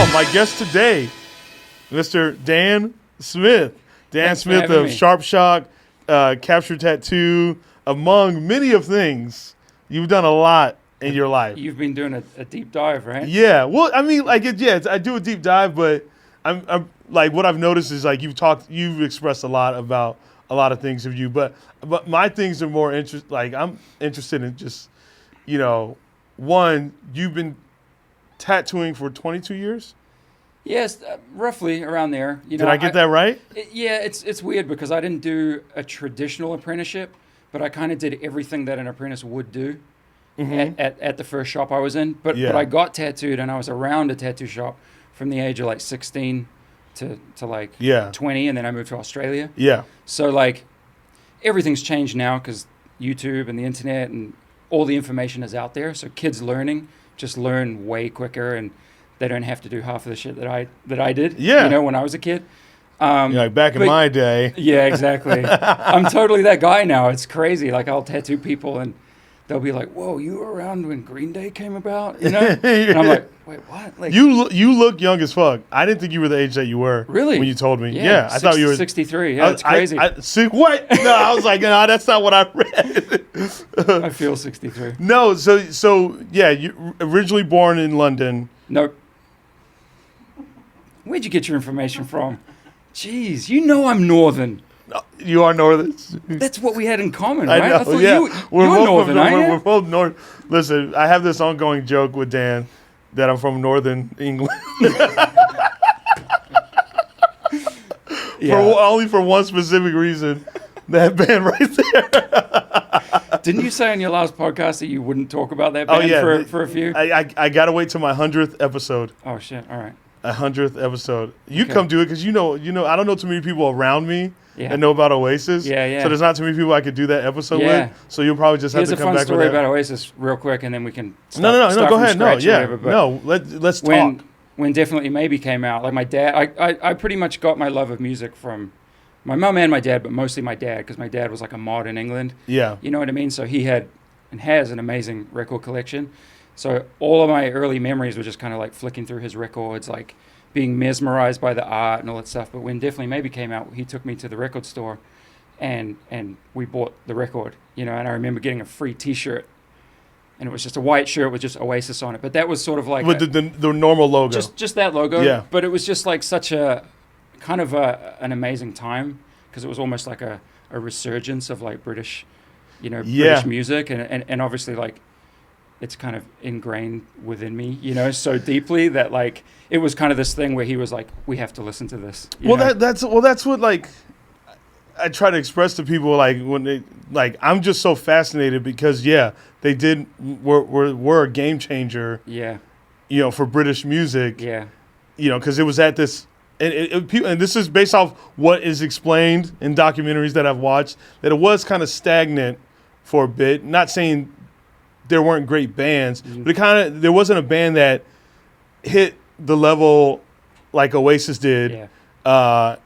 Oh, my guest today, Mr. Dan Smith. Dan Thanks Smith of Sharp Shock, Capture Tattoo, among many of things. You've done a lot in your life. You've been doing a deep dive, right? Yeah. Well, I mean, like, I do a deep dive, but I'm like, what I've noticed is like you've expressed a lot about a lot of things of you, but my things are more I'm interested in just, one, you've been tattooing for 22 years. Yes, roughly around there. Did I get that right? It's weird because I didn't do a traditional apprenticeship, but I kind of did everything that an apprentice would do at the first shop I was in. But I got tattooed, and I was around a tattoo shop from the age of like 16 to 20, and then I moved to Australia. Yeah. So like everything's changed now because YouTube and the internet and all the information is out there. So kids just learn way quicker, and they don't have to do half of the shit that I did. Yeah. When I was a kid. Like back in my day. Yeah, exactly. I'm totally that guy now. It's crazy. Like I'll tattoo people and they'll be like, "Whoa, you were around when Green Day came about?" And I'm like, "Wait, what?" Like you look young as fuck. I didn't think you were the age that you were. Really? When you told me. Yeah, I thought you were 63. Yeah, it's crazy. See what? No, I was like, no, that's not what I read. I feel 63. No, so yeah, you originally born in London. Nope. Where'd you get your information from? Jeez, you know I'm Northern. You are Northern. That's what we had in common, right? I know. I thought you're Northern, aren't you? We're both Northern. Listen, I have this ongoing joke with Dan that I'm from Northern England. Only for one specific reason. That band right there. Didn't you say on your last podcast that you wouldn't talk about that band for a few? I got to wait till my 100th episode. Oh, shit. All right. 100th episode. You come do it because you know. I don't know too many people around me that know about Oasis. Yeah. So there's not too many people I could do that episode with. So you'll probably just have to come back with that. Here's a fun story about Oasis real quick, and then we can No, go ahead. No, let's talk. When Definitely Maybe came out, like my dad, I pretty much got my love of music from my mom and my dad, but mostly my dad, because my dad was like a mod in England. Yeah. You know what I mean? So he had and has an amazing record collection. So all of my early memories were just kind of like flicking through his records, like being mesmerized by the art and all that stuff. But when Definitely Maybe came out, he took me to the record store and we bought the record, and I remember getting a free t-shirt, and it was just a white shirt with just Oasis on it. But that was sort of like with the normal logo. Just that logo. Yeah. But it was just like such a kind of an amazing time, because it was almost like a resurgence of like British, British music. And obviously like it's kind of ingrained within me, so deeply that like it was kind of this thing where he was like, we have to listen to this. That's what like I try to express to people, like when they like I'm just so fascinated because they were a game changer. Yeah. For British music. Yeah. Because it was at this and this is based off what is explained in documentaries that I've watched, that it was kind of stagnant for a bit. Not saying there weren't great bands, but there wasn't a band that hit the level like Oasis did. Yeah.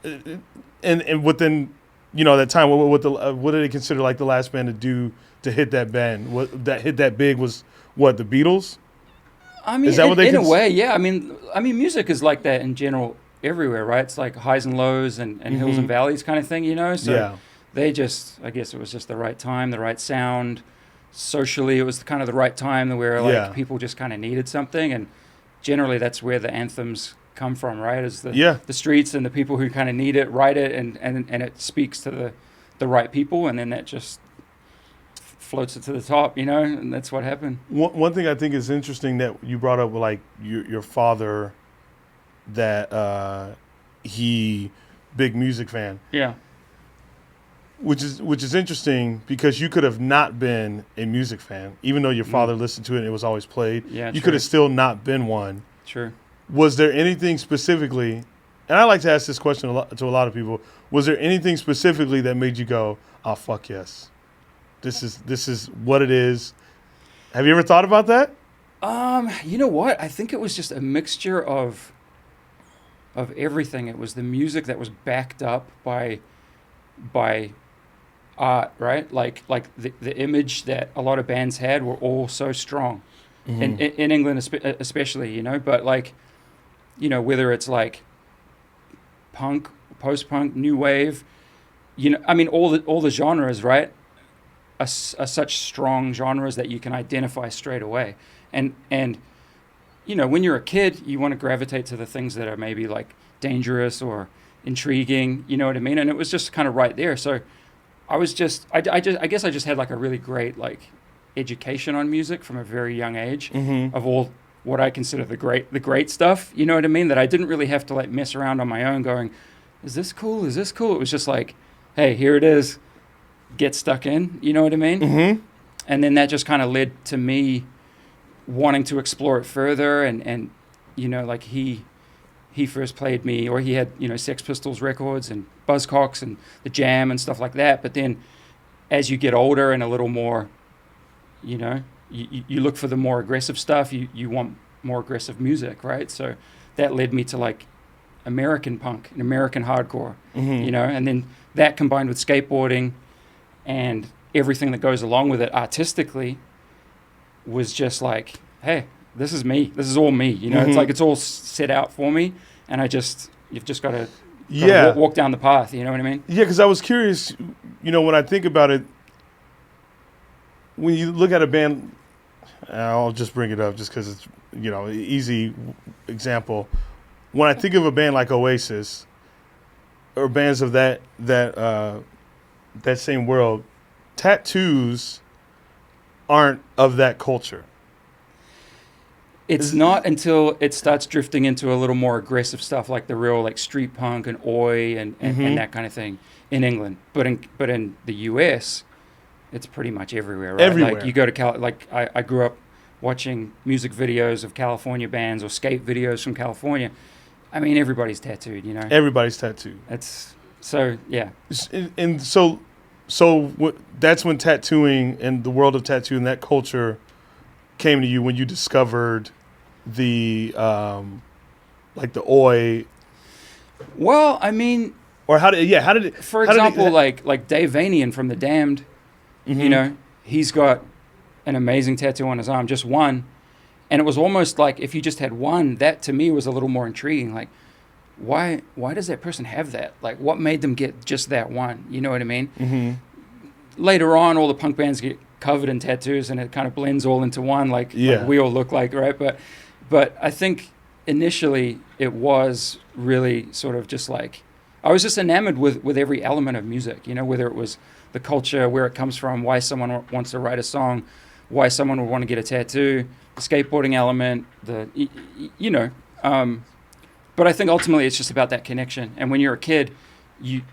And within that time, what did they consider like the last band to do to hit that band? What that hit that big was what, the Beatles? I mean, in a way, yeah. I mean, music is like that in general everywhere, right? It's like highs and lows and hills and valleys kind of thing, So they just, I guess it was just the right time, the right sound. Socially, it was kind of the right time where like people just kind of needed something, and generally that's where the anthems come from, right? Is the streets and the people who kind of need it, write it, and it speaks to the right people, and then that just floats it to the top, and that's what happened. One thing I think is interesting that you brought up, like your father, that he big music fan. Yeah. Which is interesting because you could have not been a music fan, even though your father listened to it and it was always played. Yeah, you could have still not been one. Sure. Was there anything specifically, and I like to ask this question to a lot of people, was there anything specifically that made you go, "Oh fuck yes, this is what it is"? Have you ever thought about that? You know what? I think it was just a mixture of everything. It was the music that was backed up by art, right? Like the image that a lot of bands had were all so strong, in England especially, but like whether it's like punk, post-punk, new wave, I mean, all the genres, right, are such strong genres that you can identify straight away. And when you're a kid, you want to gravitate to the things that are maybe like dangerous or intriguing, you know what I mean? And it was just kind of right there. So I guess I just had like a really great like education on music from a very young age of all what I consider the great stuff, you know what I mean? That I didn't really have to like mess around on my own going, is this cool? Is this cool? It was just like, hey, here it is. Get stuck in, you know what I mean? Mm-hmm. And then that just kind of led to me wanting to explore it further. And like he first played me, or he had, Sex Pistols records and Buzzcocks and the Jam and stuff like that. But then as you get older and a little more, you look for the more aggressive stuff. You want more aggressive music, right? So that led me to like American punk and American hardcore, and then that combined with skateboarding and everything that goes along with it artistically was just like, hey, this is me. This is all me. It's like it's all set out for me, and you've just got to walk down the path. You know what I mean? Yeah, because I was curious. When I think about it, when you look at a band, I'll just bring it up just because it's an easy example. When I think of a band like Oasis, or bands of that same world, tattoos aren't of that culture. It's not until it starts drifting into a little more aggressive stuff, like the real like street punk and oi and that kind of thing in England. But in the US, it's pretty much everywhere, right? Everywhere. Like you go to I grew up watching music videos of California bands or skate videos from California. I mean, everybody's tattooed, Everybody's tattooed. It's so, yeah. And so that's when tattooing and the world of tattoo and that culture came to you, when you discovered the like the oi. Well, I mean, or how did it? For example, like Dave Vanian from the Damned, he's got an amazing tattoo on his arm, just one. And it was almost like if you just had one, that to me was a little more intriguing. Like, why does that person have that? Like, what made them get just that one? You know what I mean? Mm-hmm. Later on, all the punk bands get covered in tattoos, and it kind of blends all into one, like we all look like, right? But I think initially it was really sort of just like, I was just enamored with every element of music, whether it was the culture, where it comes from, why someone wants to write a song, why someone would want to get a tattoo, the skateboarding element, but I think ultimately it's just about that connection. And when you're a kid, you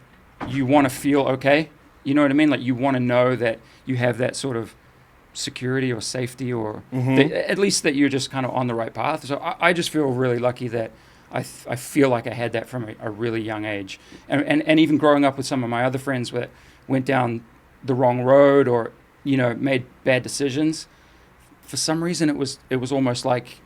want to feel okay. You know what I mean? Like you want to know that you have that sort of security or safety, or at least that you're just kind of on the right path. So I just feel really lucky that I feel like I had that from a really young age. And even growing up with some of my other friends that went down the wrong road or, made bad decisions, for some reason it was almost like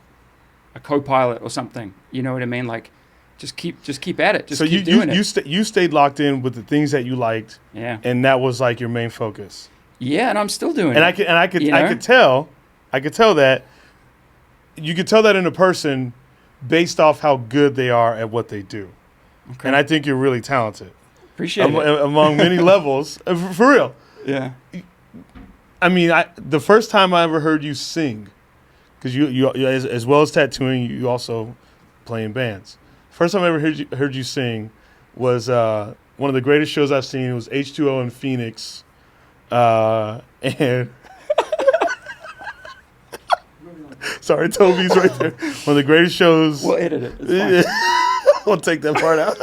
a co-pilot or something. You know what I mean? Like, just keep at it. Just keep doing it. You stayed locked in with the things that you liked. Yeah. And that was like your main focus. Yeah, and I'm still doing it. I could tell that you could tell that in a person based off how good they are at what they do. Okay. And I think you're really talented. Appreciate it. Among many levels. For real. Yeah. I mean, the first time I ever heard you sing, because you as well as tattooing, you also play in bands. First time I ever heard you sing was one of the greatest shows I've seen. It was H2O in Phoenix, and sorry, Toby's right there. One of the greatest shows. We'll edit it. It's fine. We'll take that part out.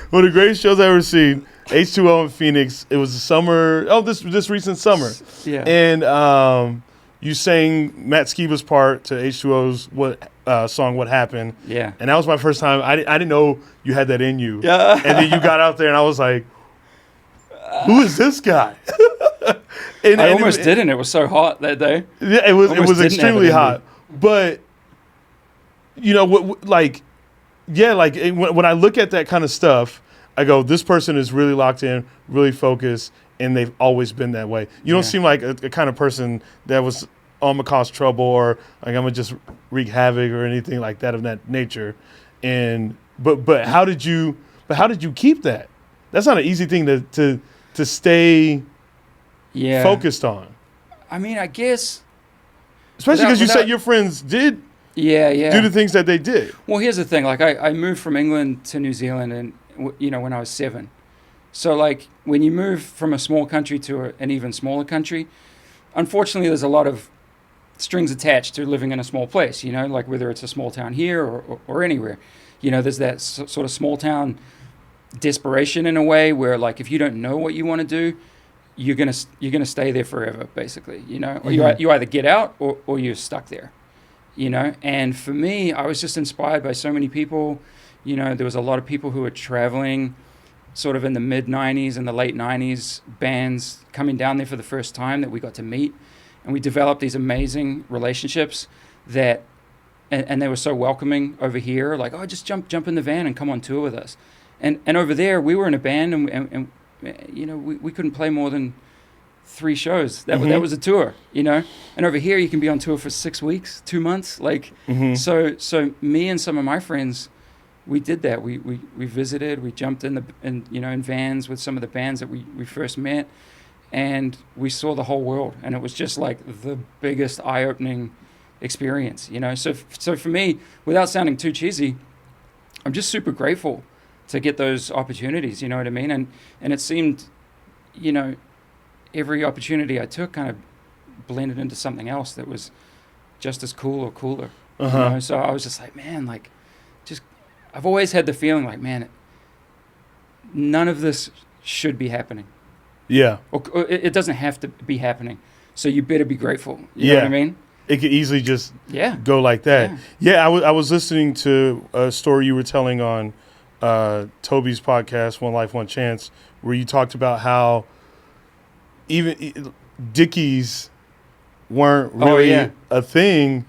One of the greatest shows I've ever seen. H2O in Phoenix. It was the summer. Oh, this recent summer. Yeah. And you sang Matt Skiba's part to H2O's song "What Happened." Yeah. And that was my first time. I didn't know you had that in you. Yeah. And then you got out there, and I was like, "Who is this guy?" I almost didn't. It was so hot that day. Yeah, it was extremely hot. But when I look at that kind of stuff, I go, this person is really locked in, really focused, and they've always been that way. You don't seem like a kind of person that was I'm gonna cause trouble or like I'm gonna just wreak havoc or anything like that of that nature. And but how did you keep that? That's not an easy thing to stay focused on. I mean, I guess, especially because you said your friends did do the things that they did. Well, here's the thing. Like I moved from England to New Zealand, and when I was 7. So like when you move from a small country to an even smaller country, unfortunately, there's a lot of strings attached to living in a small place. Like whether it's a small town here or anywhere. There's that sort of small town desperation in a way where like if you don't know what you want to do, you're gonna stay there forever, basically. Or you either get out or you're stuck there. And for me, I was just inspired by so many people. There was a lot of people who were traveling sort of in the mid 90s and the late 90s, bands coming down there for the first time that we got to meet, and we developed these amazing relationships that and they were so welcoming over here, like, oh, just jump in the van and come on tour with us. And over there we were in a band and we couldn't play more than 3 shows. That was a tour, And over here you can be on tour for 6 weeks, 2 months. Like, so me and some of my friends, we did that. We visited, we jumped in in vans with some of the bands that we first met, and we saw the whole world. And it was just like the biggest eye-opening experience, So for me, without sounding too cheesy, I'm just super grateful to get those opportunities, you know what I mean? And it seemed, every opportunity I took kind of blended into something else that was just as cool or cooler. So I was just like, man, like, I've always had the feeling like, man, none of this should be happening. Yeah. Or it doesn't have to be happening. So you better be grateful. You know what I mean? It could easily just go like that. Yeah, I was listening to a story you were telling on Toby's podcast, One Life, One Chance, where you talked about how even Dickies weren't really a thing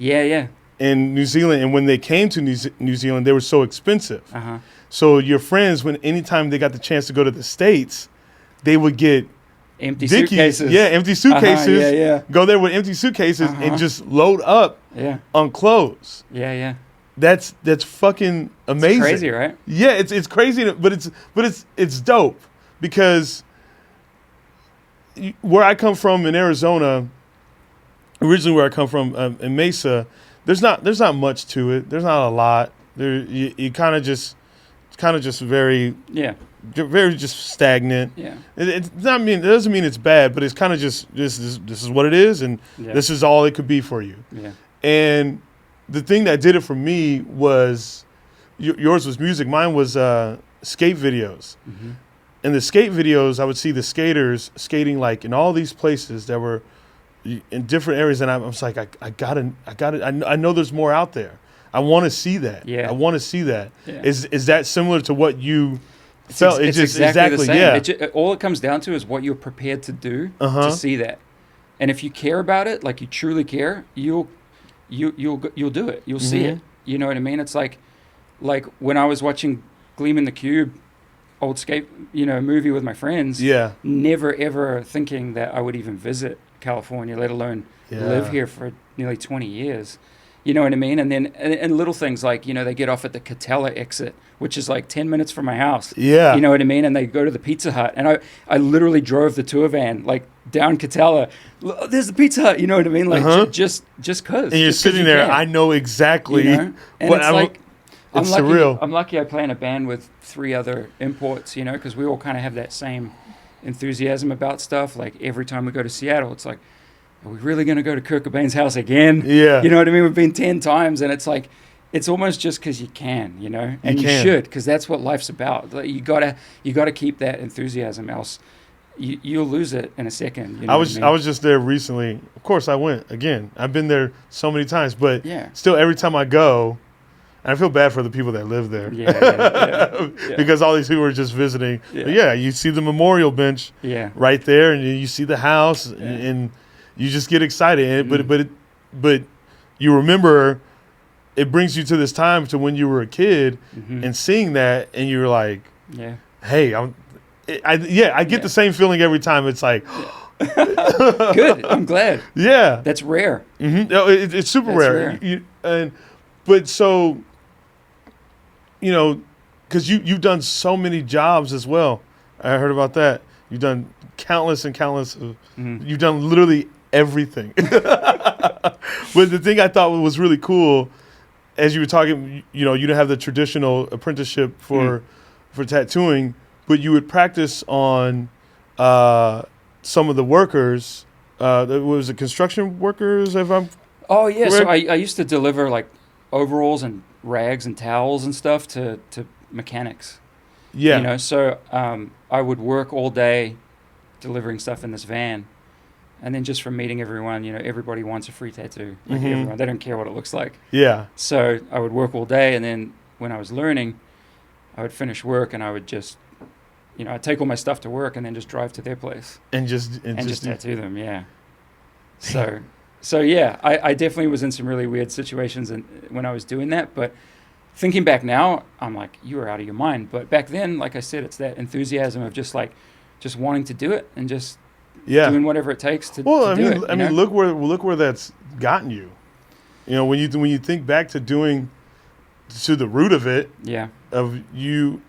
in New Zealand. And when they came to New Zealand, they were so expensive. So your friends, anytime they got the chance to go to the States, they would get empty Dickies, suitcases. Empty suitcases. Go there with empty suitcases and just load up on clothes. That's fucking amazing. It's crazy, right? Yeah, it's crazy, but it's dope because where I come from in Arizona, originally where I come from in Mesa, there's not much to it. There's not a lot. You kind of just very just stagnant. It doesn't mean it's bad, but it's kind of just this is what it is, and this is all it could be for you. And the thing that did it for me was yours was music. Mine was skate videos. In the skate videos, I would see the skaters skating like in all these places that were in different areas, and I was like, I got it. I know there's more out there. I want to see that. I want to see that. Is that similar to what you felt? It's just exactly the same. All it comes down to is what you're prepared to do to see that. And if you care about it, like you truly care, you'll do it. You'll see it. You know what I mean? It's like when I was watching Gleam in the Cube, old skate, movie with my friends. Never ever thinking that I would even visit California, let alone live here for nearly 20 years. You know what I mean? And then and little things like, they get off at the Catella exit, which is like 10 minutes from my house. You know what I mean? And they go to the Pizza Hut. And I literally drove the tour van like down Catella. There's the Pizza Hut, you know what I mean? Like just cause. And you're sitting there, I know exactly. And it's surreal. I'm lucky I play in a band with 3 other imports, because we all kind of have that same enthusiasm about stuff. Like every time we go to Seattle, it's like, are we really going to go to Kurt Cobain's house again? You know what I mean? We've been 10 times, and it's like, it's almost just because you can, and you should, because that's what life's about. Like, you gotta keep that enthusiasm, else you'll lose it in a second. I was just there recently. Of course, I went again. I've been there so many times, but still, every time I go, and I feel bad for the people that live there, because all these people are just visiting. But you see the memorial bench right there, and you see the house, and you just get excited. But you remember, it brings you to this time to when you were a kid and seeing that, and you're like, hey, I get the same feeling every time. It's like, Good. I'm glad. Yeah. That's rare. Mm-hmm. No, it's super rare. But so, because you've done so many jobs as well. I heard about that. You've done countless and countless. You've done literally everything. But the thing I thought was really cool, as you were talking, you didn't have the traditional apprenticeship for tattooing, but you would practice on some of the workers. Was it construction workers? If I'm Oh yeah. correct? So I used to deliver like overalls and rags and towels and stuff to mechanics. Yeah. So I would work all day delivering stuff in this van. And then just from meeting everyone, everybody wants a free tattoo. Like everyone, they don't care what it looks like. Yeah. So I would work all day, and then when I was learning, I would finish work, and I would just, I'd take all my stuff to work, and then just drive to their place And just tattoo them. Yeah. So yeah, I definitely was in some really weird situations when I was doing that. But thinking back now, I'm like, you were out of your mind. But back then, like I said, it's that enthusiasm of just wanting to do it and just doing whatever it takes to do it. I mean, look where that's gotten you. When you think back to the root of it. Yeah. Of you,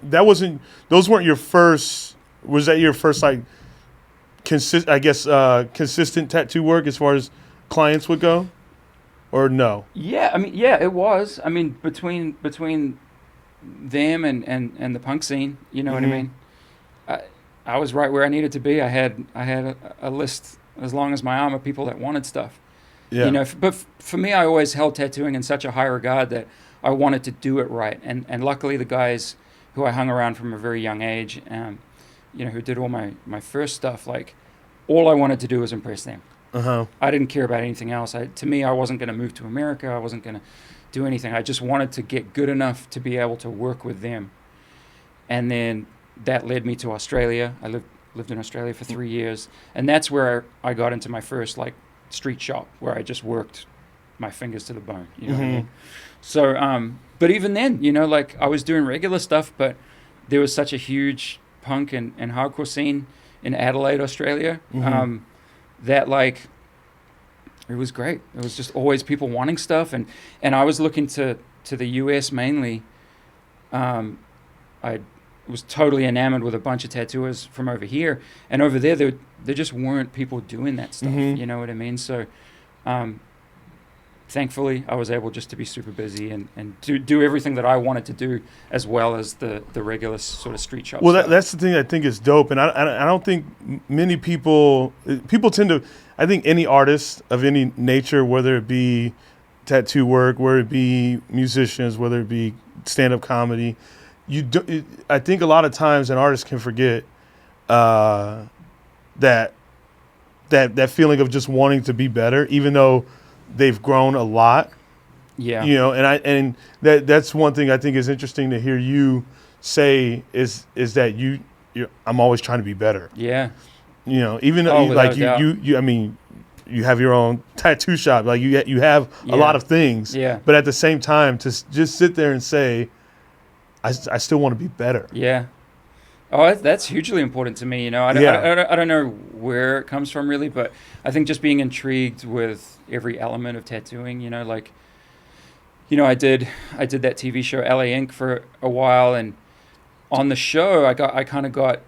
those weren't your first. Was that your first consistent tattoo work as far as clients would go, or no? Yeah, I mean, yeah, it was. I mean, between them and the punk scene, you know what I mean. I was right where I needed to be. I had a list as long as my arm of people that wanted stuff. Yeah. But for me, I always held tattooing in such a high regard that I wanted to do it right. And luckily, the guys who I hung around from a very young age, who did all my first stuff, like all I wanted to do was impress them. I didn't care about anything else. To me, I wasn't going to move to America. I wasn't going to do anything. I just wanted to get good enough to be able to work with them. And then that led me to Australia. I lived in Australia for 3 years, and that's where I got into my first street shop, where I just worked my fingers to the bone. You know what I mean? So, but even then, I was doing regular stuff, but there was such a huge punk and hardcore scene in Adelaide, Australia, that it was great. It was just always people wanting stuff, and I was looking to the US mainly. I was totally enamored with a bunch of tattooers from over here, and over there there just weren't people doing that stuff. You know what I mean? So thankfully I was able just to be super busy and do everything that I wanted to do, as well as the regular sort of street shop stuff. That's the thing I think is dope, and I don't think many people tend to. I think any artist of any nature, whether it be tattoo work, whether it be musicians, whether it be stand-up comedy, I think a lot of times an artist can forget that feeling of just wanting to be better, even though they've grown a lot. Yeah. And that's one thing I think is interesting to hear you say is that I'm always trying to be better. Yeah. Even though I mean, you have your own tattoo shop, you have a lot of things. Yeah. But at the same time, to just sit there and say, I still want to be better. Yeah. Oh, that's hugely important to me. I don't know where it comes from really, but I think just being intrigued with every element of tattooing. I did that TV show LA Ink for a while, and on the show I kind of got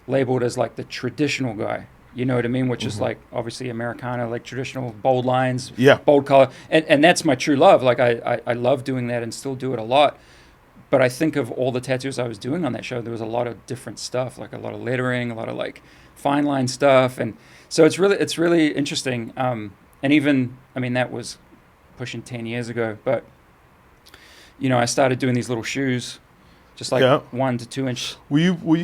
labeled as the traditional guy. You know what I mean? Which is obviously Americana, traditional bold lines, bold color, and that's my true love. I love doing that and still do it a lot. But I think of all the tattoos I was doing on that show, there was a lot of different stuff, a lot of lettering, a lot of fine line stuff, and so it's really interesting. And even, that was pushing 10 years ago, but I started doing these little shoes, just 1 to 2 inch.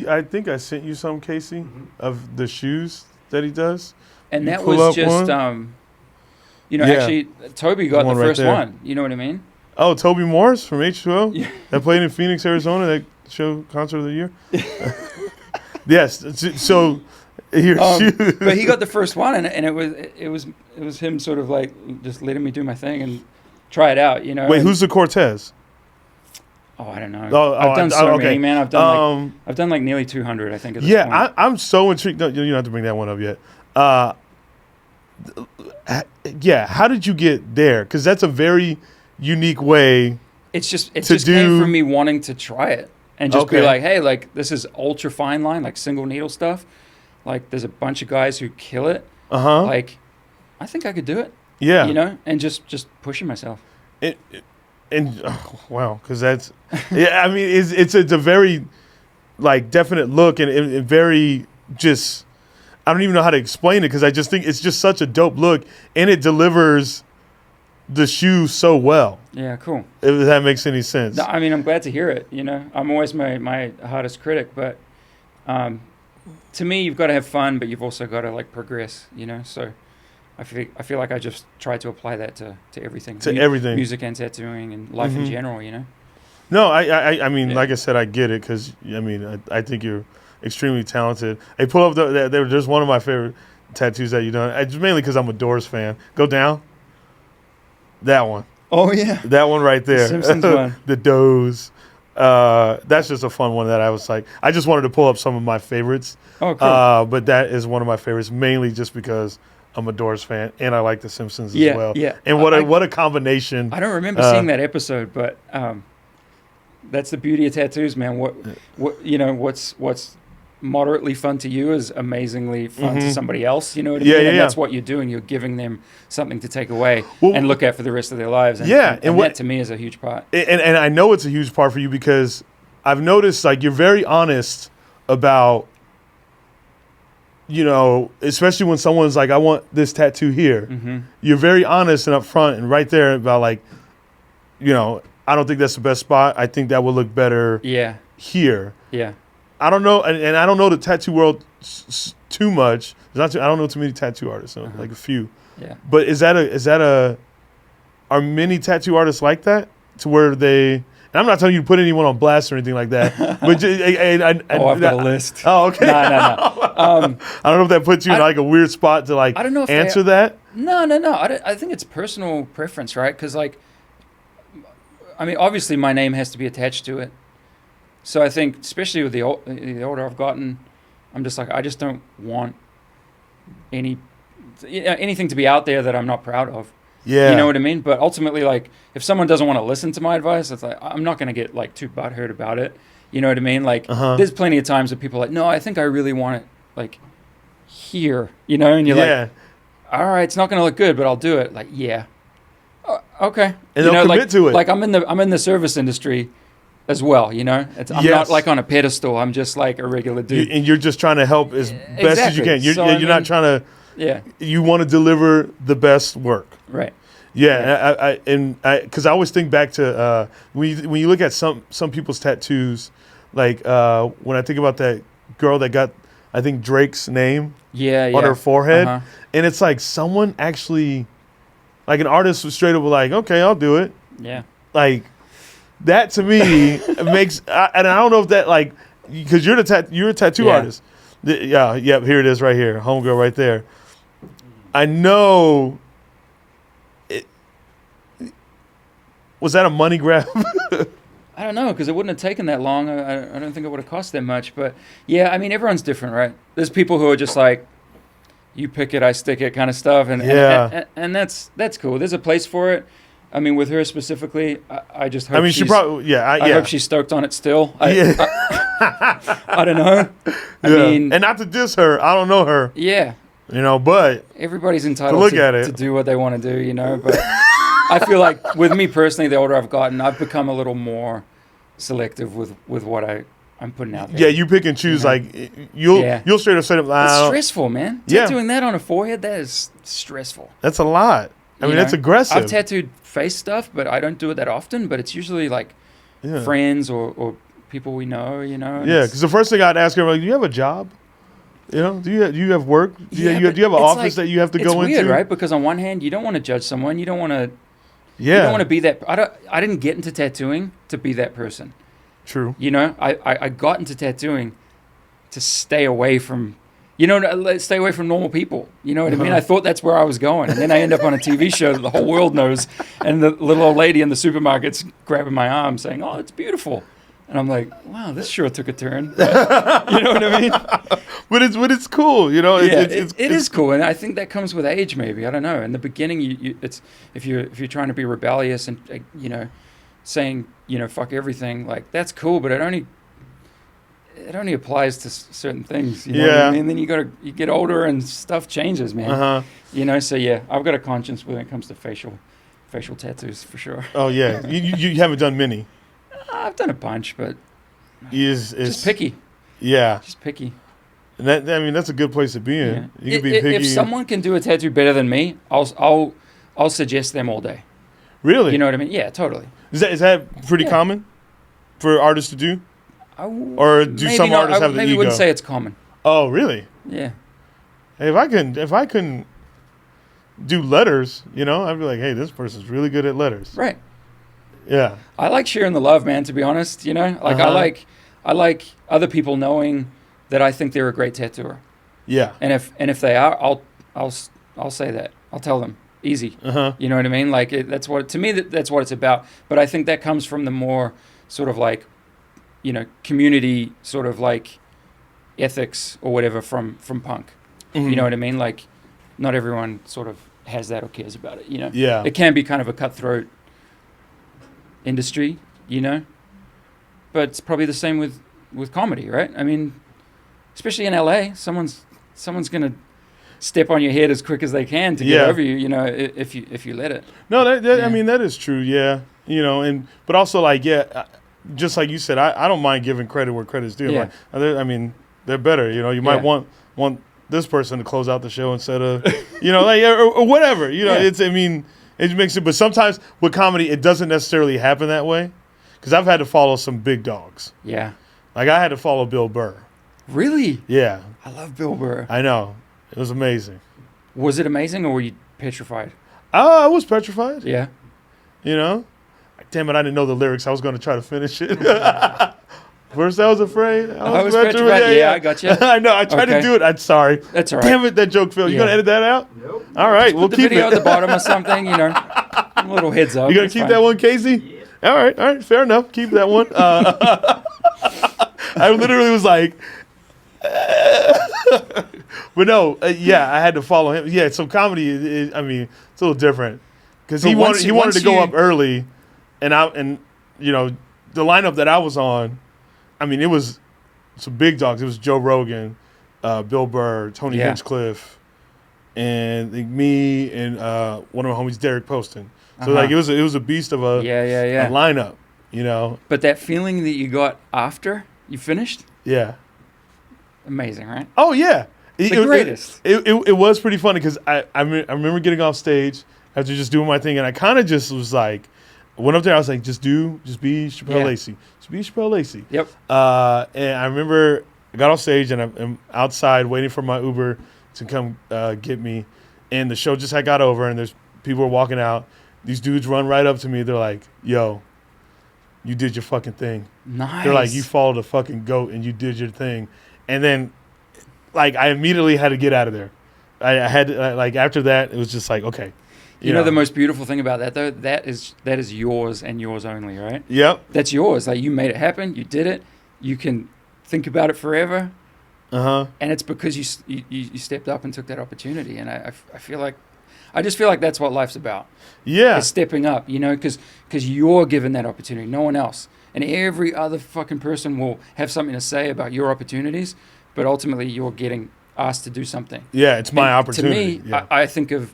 I think I sent you some, Casey, of the shoes that he does, and that was just actually Toby got the first one. You know what I mean? Oh, Toby Morris from H2O that played in Phoenix, Arizona, that show concert of the year. Yes. So but he got the first one, and it was him sort of just letting me do my thing and try it out. Wait, who's the Cortez? Oh, I don't know. I've done so many, man. I've done like nearly 200, I think. At this point. I'm so intrigued. No, you don't have to bring that one up yet. How did you get there? Because that's a very unique way. It just came from me wanting to try it and just be like, hey, like this is ultra fine line, like single needle stuff. Like there's a bunch of guys who kill it. Like I think I could do it. Yeah, you know, and just pushing myself. Wow, because that's I mean, it's a very like definite look and very just. I don't even know how to explain it because I just think it's just such a dope look and it delivers the shoe so well. Yeah, cool. If that makes any sense. No, I mean, I'm glad to hear it. You know, I'm always my hardest critic, but to me, you've got to have fun, but you've also got to like progress. You know, so I feel like I just try to apply that to everything. Everything. Music and tattooing and life in general. You know. No, I mean, like I said, I get it because I mean, I think you're extremely talented. Hey, pull up there's one of my favorite tattoos that you've done. It's mainly because I'm a Doors fan. Go down. That one. Oh yeah. That one right there. The Simpsons one. The Does. That's just a fun one that I was like, I just wanted to pull up some of my favorites. Oh, cool. But that is one of my favorites, mainly just because I'm a Doors fan and I like The Simpsons as well. Yeah. And what a combination. I don't remember seeing that episode, but that's the beauty of tattoos, man. What you know, what's moderately fun to you is amazingly fun to somebody else. You know what I mean? And that's what you're doing. You're giving them something to take away and look at for the rest of their lives. And that to me is a huge part. And I know it's a huge part for you because I've noticed like you're very honest about, you know, especially when someone's like, I want this tattoo here. You're very honest and upfront and right there about like, you know, I don't think that's the best spot. I think that would look better here. Yeah. I don't know, and I don't know the tattoo world too much. I don't know too many tattoo artists, like a few. Yeah. But are many tattoo artists like that to where they? And I'm not telling you to put anyone on blast or anything like that. But I've got a list. Oh, okay. No. I don't know if that puts you in like a weird spot to like. I don't know if answer that. No. I think it's personal preference, right? Because like, I mean, obviously my name has to be attached to it. So I think, especially with the older I've gotten, I'm just like, I just don't want anything to be out there that I'm not proud of. Yeah. You know what I mean? But ultimately, like, if someone doesn't want to listen to my advice, it's like, I'm not going to get, like, too butthurt about it. You know what I mean? Like, there's plenty of times that people are like, no, I think I really want it, like, here. You know? And you're like, all right, it's not going to look good, but I'll do it. Like, yeah. Okay. And they'll commit to it. Like, I'm in the service industry as well, you know? I'm not like on a pedestal. I'm just like a regular dude. And you're just trying to help as best as you can. You're not trying to... Yeah. You want to deliver the best work. Right. Yeah. Because I always think back to when you look at some people's tattoos, like when I think about that girl that got, I think, Drake's name on her forehead. And it's like someone actually, like an artist was straight up like, okay, I'll do it. Yeah. Like... That to me makes, and I don't know if that like, because you're a tattoo artist. Here it is right here, homegirl right there. I know. Was that a money grab? I don't know because it wouldn't have taken that long. I don't think it would have cost that much. But yeah, I mean everyone's different, right? There's people who are just like, you pick it, I stick it, kind of stuff, and that's cool. There's a place for it. I mean, with her specifically, I just hope. I mean, she probably, I hope she's stoked on it still. I don't know. I mean, and not to diss her, I don't know her. Yeah. You know, but everybody's entitled to do what they want to do. You know, but I feel like with me personally, the older I've gotten, I've become a little more selective with what I'm putting out there. Yeah, you pick and choose. You know? Like you'll straight up say, it's stressful, man. Tattooing that on a forehead, that is stressful. That's a lot. I mean, that's aggressive. I've tattooed face stuff, but I don't do it that often. But it's usually like friends or people we know, you know. Yeah, because the first thing I'd ask her, like, do you have a job? You know, do you have work? Do you have an office that you have to go into? It's weird, right? Because on one hand, you don't want to judge someone. You don't want to. Yeah. You don't want to be that. I didn't get into tattooing to be that person. True. You know, I got into tattooing to stay away from, You know, let's stay away from normal people. You know what I mean? I thought that's where I was going. And then I end up on a TV show that the whole world knows. And the little old lady in the supermarket's grabbing my arm saying, oh, it's beautiful. And I'm like, wow, this sure took a turn. You know what I mean? But it's cool, you know. It is cool, and I think that comes with age, maybe. I don't know. In the beginning, it's if you're trying to be rebellious and saying fuck everything, like that's cool, but it only applies to certain things. You know what I mean? Then you get older and stuff changes, man. So yeah, I've got a conscience when it comes to facial tattoos for sure. Oh yeah, you haven't done many. I've done a bunch, but just picky. Yeah, just picky. And that's a good place to be in. Yeah. You can be picky. If someone can do a tattoo better than me, I'll suggest them all day. Really? You know what I mean? Yeah, totally. Is that pretty common for artists to do? Or do some artists have the ego? Maybe wouldn't say it's common. Oh, really? Yeah. Hey, if I couldn't do letters, I'd be like, hey, this person's really good at letters. Right. Yeah. I like sharing the love, man, to be honest, I like other people knowing that I think they're a great tattooer. Yeah. And if they are, I'll say that. I'll tell them. Easy. You know what I mean? Like that's what it's about. But I think that comes from the more sort of like, community sort of like ethics or whatever from punk. You know what I mean? Like not everyone sort of has that or cares about it, Yeah. It can be kind of a cutthroat industry, but it's probably the same with comedy, right? I mean, especially in LA, someone's gonna step on your head as quick as they can to get over you, if you let it. No, I mean that is true, yeah. But also like just like you said, I don't mind giving credit where credit's due. Yeah. Like, they're better. You might want this person to close out the show instead of or whatever. It makes it, but sometimes with comedy, it doesn't necessarily happen that way. Because I've had to follow some big dogs. Yeah. Like I had to follow Bill Burr. Really? Yeah. I love Bill Burr. I know. It was amazing. Was it amazing or were you petrified? I was petrified. Yeah. Damn it, I didn't know the lyrics. I was going to try to finish it. First I was afraid. I was petrified. Yeah, I got you. I know. I tried to do it. I'm sorry. That's all right. Damn it, that joke failed. You going to edit that out? Nope. All right, we'll keep it. Put the video at the bottom or something, a little heads up. You going to keep that one, Casey? Yeah. All right, fair enough. Keep that one. I literally was like, but no, I had to follow him. Yeah, so comedy, it's a little different because he wanted to go up early, and the lineup that I was on, it was some big dogs. It was Joe Rogan, Bill Burr, Tony Hinchcliffe, and me and one of my homies, Derek Poston. So it was a beast of a lineup, But that feeling that you got after you finished, amazing, right? Oh yeah, the greatest. It was pretty funny because I remember getting off stage after just doing my thing, and I kind of just was like, went up there. I was like, just be Shapel Lacey, just be Shapel Lacey. Yep. And I remember I got off stage and I'm outside waiting for my Uber to come get me, and the show just had got over, and there's people were walking out. These dudes run right up to me. They're like, yo, you did your fucking thing. Nice. They're like, you followed a fucking goat and you did your thing. And then, like, I immediately had to get out of there. I had to, like, after that, it was just like, okay. You know the most beautiful thing about that, though? That is yours and yours only, right? Yep. That's yours. Like, you made it happen. You did it. You can think about it forever. And it's because you stepped up and took that opportunity. And I just feel like that's what life's about. Yeah. Is stepping up, because you're given that opportunity, no one else. And every other fucking person will have something to say about your opportunities, but ultimately you're getting asked to do something. Yeah, it's my opportunity. To me, I think of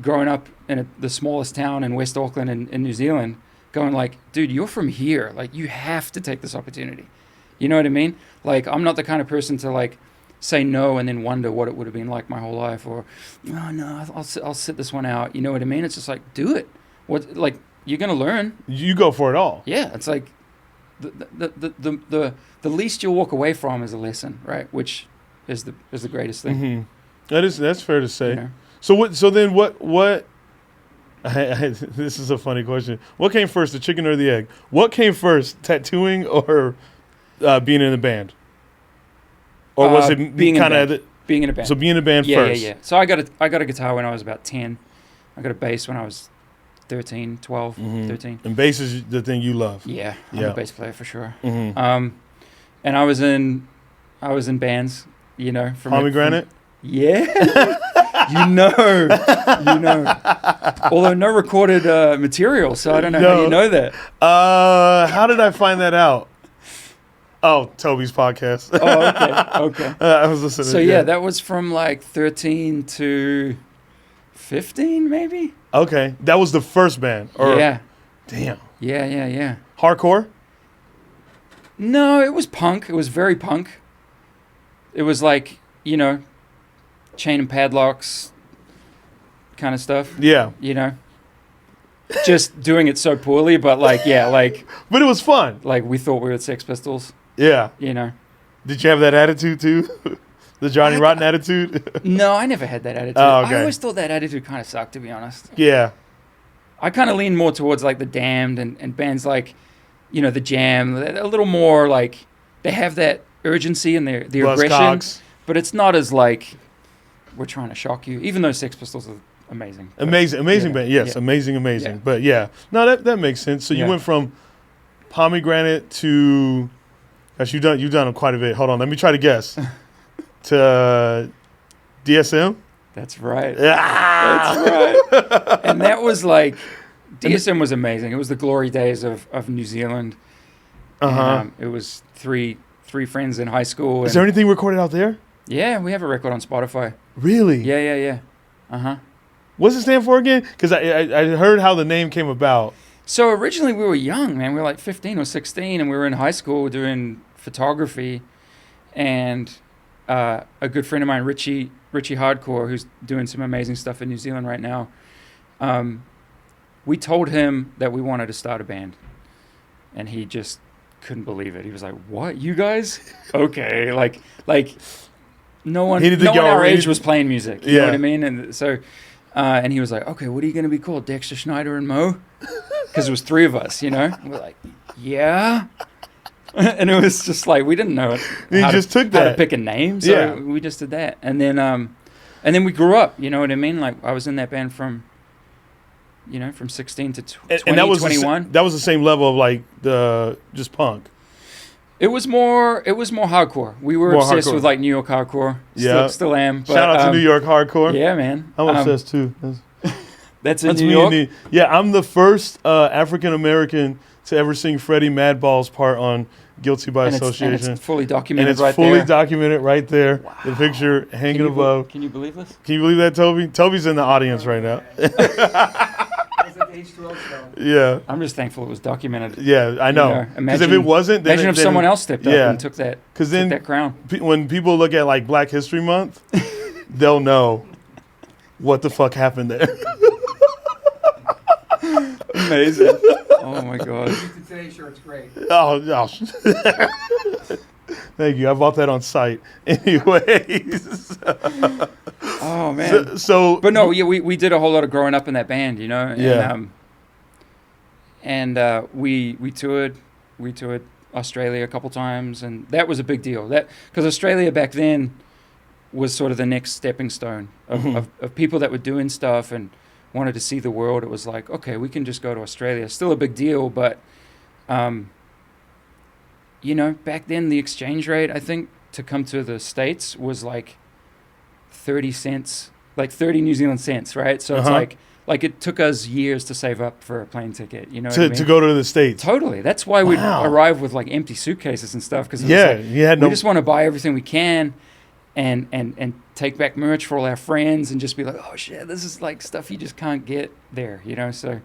growing up in the smallest town in West Auckland in New Zealand, going like, dude, you're from here. Like, you have to take this opportunity. You know what I mean? Like, I'm not the kind of person to, like, say no and then wonder what it would have been like my whole life, or I'll sit this one out. You know what I mean? It's just like, do it. You're gonna learn. You go for it all. Yeah, it's like the least you'll walk away from is a lesson, right? Which is the greatest thing. That's fair to say. So then what? This is a funny question. What came first, the chicken or the egg? What came first, tattooing or being in the band? or was it being kind of being in a band? So being in a band first. Yeah. So I got a guitar when I was about 10. I got a bass when I was 13, 12, 13. And bass is the thing you love. Yeah, I'm a bass player for sure. Mm-hmm. And I was in bands, you know, Pomegranate. Yeah, you know. Although no recorded material, so I don't know how you know that. How did I find that out? Oh, Toby's podcast. Oh, okay. I was listening. So yeah, that was from like 13 to 15, maybe. Okay, that was the first band. Yeah. Damn. Yeah. Hardcore? No, it was punk. It was very punk. It was like, you know, chain and padlocks kind of stuff. Yeah. You know, just doing it so poorly, but like, But it was fun. Like we thought we were the Sex Pistols. Yeah. You know. Did you have that attitude too? The Johnny Rotten attitude? No, I never had that attitude. Oh, okay. I always thought that attitude kind of sucked, to be honest. Yeah. I kind of lean more towards like the Damned and bands like, you know, the Jam. A little more like they have that urgency and the aggression, Cox. But it's not as like we're trying to shock you. Even though Sex Pistols are amazing. Amazing band. Yes, amazing. Yeah. But yeah, no, that makes sense. So you went from Pomegranate to, gosh, you've done quite a bit. Hold on, let me try to guess. To D.S.M. That's right. Ah! That's right. And that was like, D.S.M. was amazing. It was the glory days of New Zealand. And, it was three friends in high school. Is there anything recorded out there? Yeah, we have a record on Spotify. Really? Yeah. What's it stand for again? Because I heard how the name came about. So originally we were young, man. We were like 15 or 16, and we were in high school doing photography. And a good friend of mine, Richie Hardcore, who's doing some amazing stuff in New Zealand right now, we told him that we wanted to start a band. And he just couldn't believe it. He was like, "What, you guys? Okay." Like no one our age was playing music. You know what I mean? And so, and he was like, "Okay, what are you going to be called? Dexter, Schneider, and Mo?" Because it was three of us, you know? And we're like, "Yeah." And it was just like, we didn't know how to pick a name. So we just did that. And then we grew up, you know what I mean? Like I was in that band from 16 to 20, and that was 21. That was the same level of like just punk. It was more hardcore. We were obsessed with like New York hardcore. Still am. But, shout out to New York hardcore. Yeah, man. I'm obsessed too. That's in New York? I'm the first African American to ever sing Freddie Madball's part on Guilty by Association. And it's fully documented documented right there. Wow. The picture hanging above. Can you believe this? Can you believe that, Toby? Toby's in the audience right now. Yeah. I'm just thankful it was documented. Yeah, I know. Because if it wasn't, then imagine if someone else stepped up and took that crown. When people look at like Black History Month, they'll know what the fuck happened there. Amazing. Oh my god. Today's shirt's great. Oh. Thank you. I bought that on site. Anyways. Oh man. But no, we did a whole lot of growing up in that band, you know. And we toured Australia a couple times, and that was a big deal. That because Australia back then was sort of the next stepping stone of people that were doing stuff and wanted to see the world. It was like, okay, we can just go to Australia. Still a big deal, but back then the exchange rate, I think, to come to the States was like 30 cents, like 30 New Zealand cents, right? So it's like it took us years to save up for a plane ticket, you know what I mean? To go to the States. Totally. That's why we'd arrive with like empty suitcases and stuff, because we just want to buy everything we can and take back merch for all our friends and just be like, oh shit, this is like stuff you just can't get there, you know? So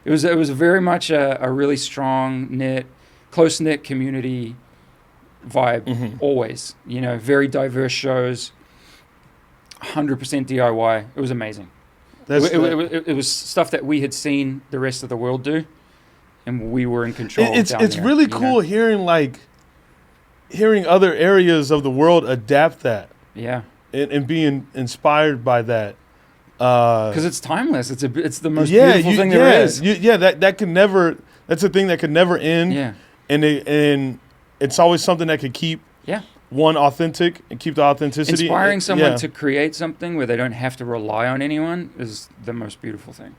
it was very much a really strong close-knit community vibe, always, very diverse shows, 100% DIY. It was amazing. It was stuff that we had seen the rest of the world do, and we were in control. It's really cool hearing other areas of the world adapt that. Yeah. And being inspired by that. Because it's timeless. It's the most beautiful thing there is. That could never. That's a thing that could never end. Yeah. And it's always something that could keep one, authentic and keep the authenticity. Inspiring someone to create something where they don't have to rely on anyone is the most beautiful thing.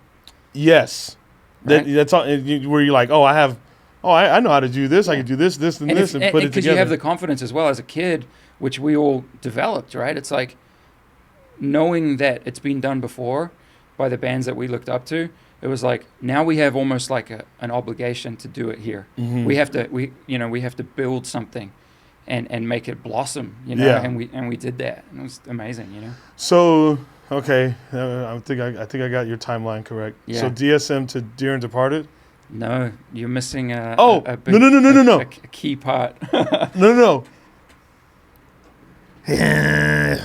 Yes. Right? That's all, where you're like, I know how to do this. I can do this, and this, and put it together. Because you have the confidence as well as a kid, which we all developed, right? It's like knowing that it's been done before by the bands that we looked up to. It was like, now we have almost like an obligation to do it here. Mm-hmm. We have to build something and make it blossom, and we did that. And it was amazing, So, okay, I think I got your timeline correct. Yeah. So D.S.M. to Dear and Departed? No, you're missing a big, no. A key part. No. I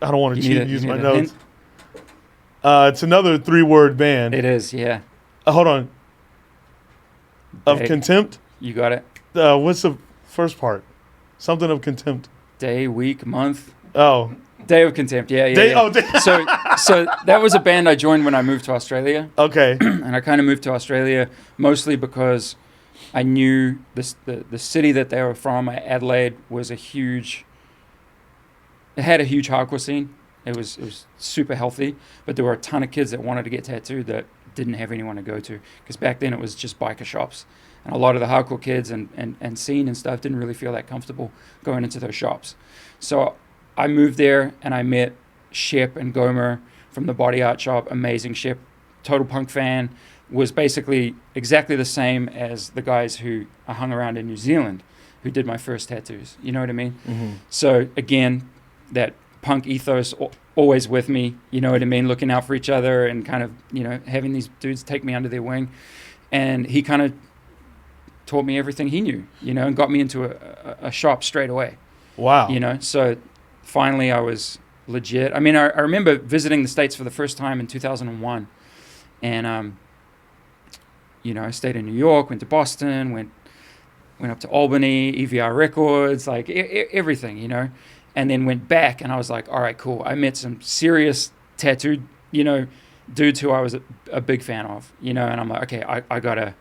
don't want to cheat and use my notes. It's another 3-word band. It is, yeah. Hold on. Of Contempt? You got it. What's the first part? Something of Contempt. Day, week, month. Oh. Day of Contempt, yeah. Oh, day. So that was a band I joined when I moved to Australia. Okay. And I kind of moved to Australia mostly because I knew the city that they were from, Adelaide, it had a huge hardcore scene. It was super healthy, but there were a ton of kids that wanted to get tattooed that didn't have anyone to go to, because back then it was just biker shops, and a lot of the hardcore kids and scene and stuff didn't really feel that comfortable going into those shops. So I moved there and I met Shep and Gomer from the Body Art Shop. Amazing. Shep, total punk fan, was basically exactly the same as the guys who I hung around in New Zealand who did my first tattoos. You know what I mean? Mm-hmm. So again, that punk ethos always with me, you know what I mean, looking out for each other and kind of, having these dudes take me under their wing. And he kind of taught me everything he knew, and got me into a shop straight away. Wow. So finally I was legit. I mean, I remember visiting the States for the first time in 2001, and I stayed in New York, went to Boston, went up to Albany, EVR Records, like everything, and then went back, and I was like, all right, cool. I met some serious tattooed, dudes who I was a big fan of, and I'm like, okay, I gotta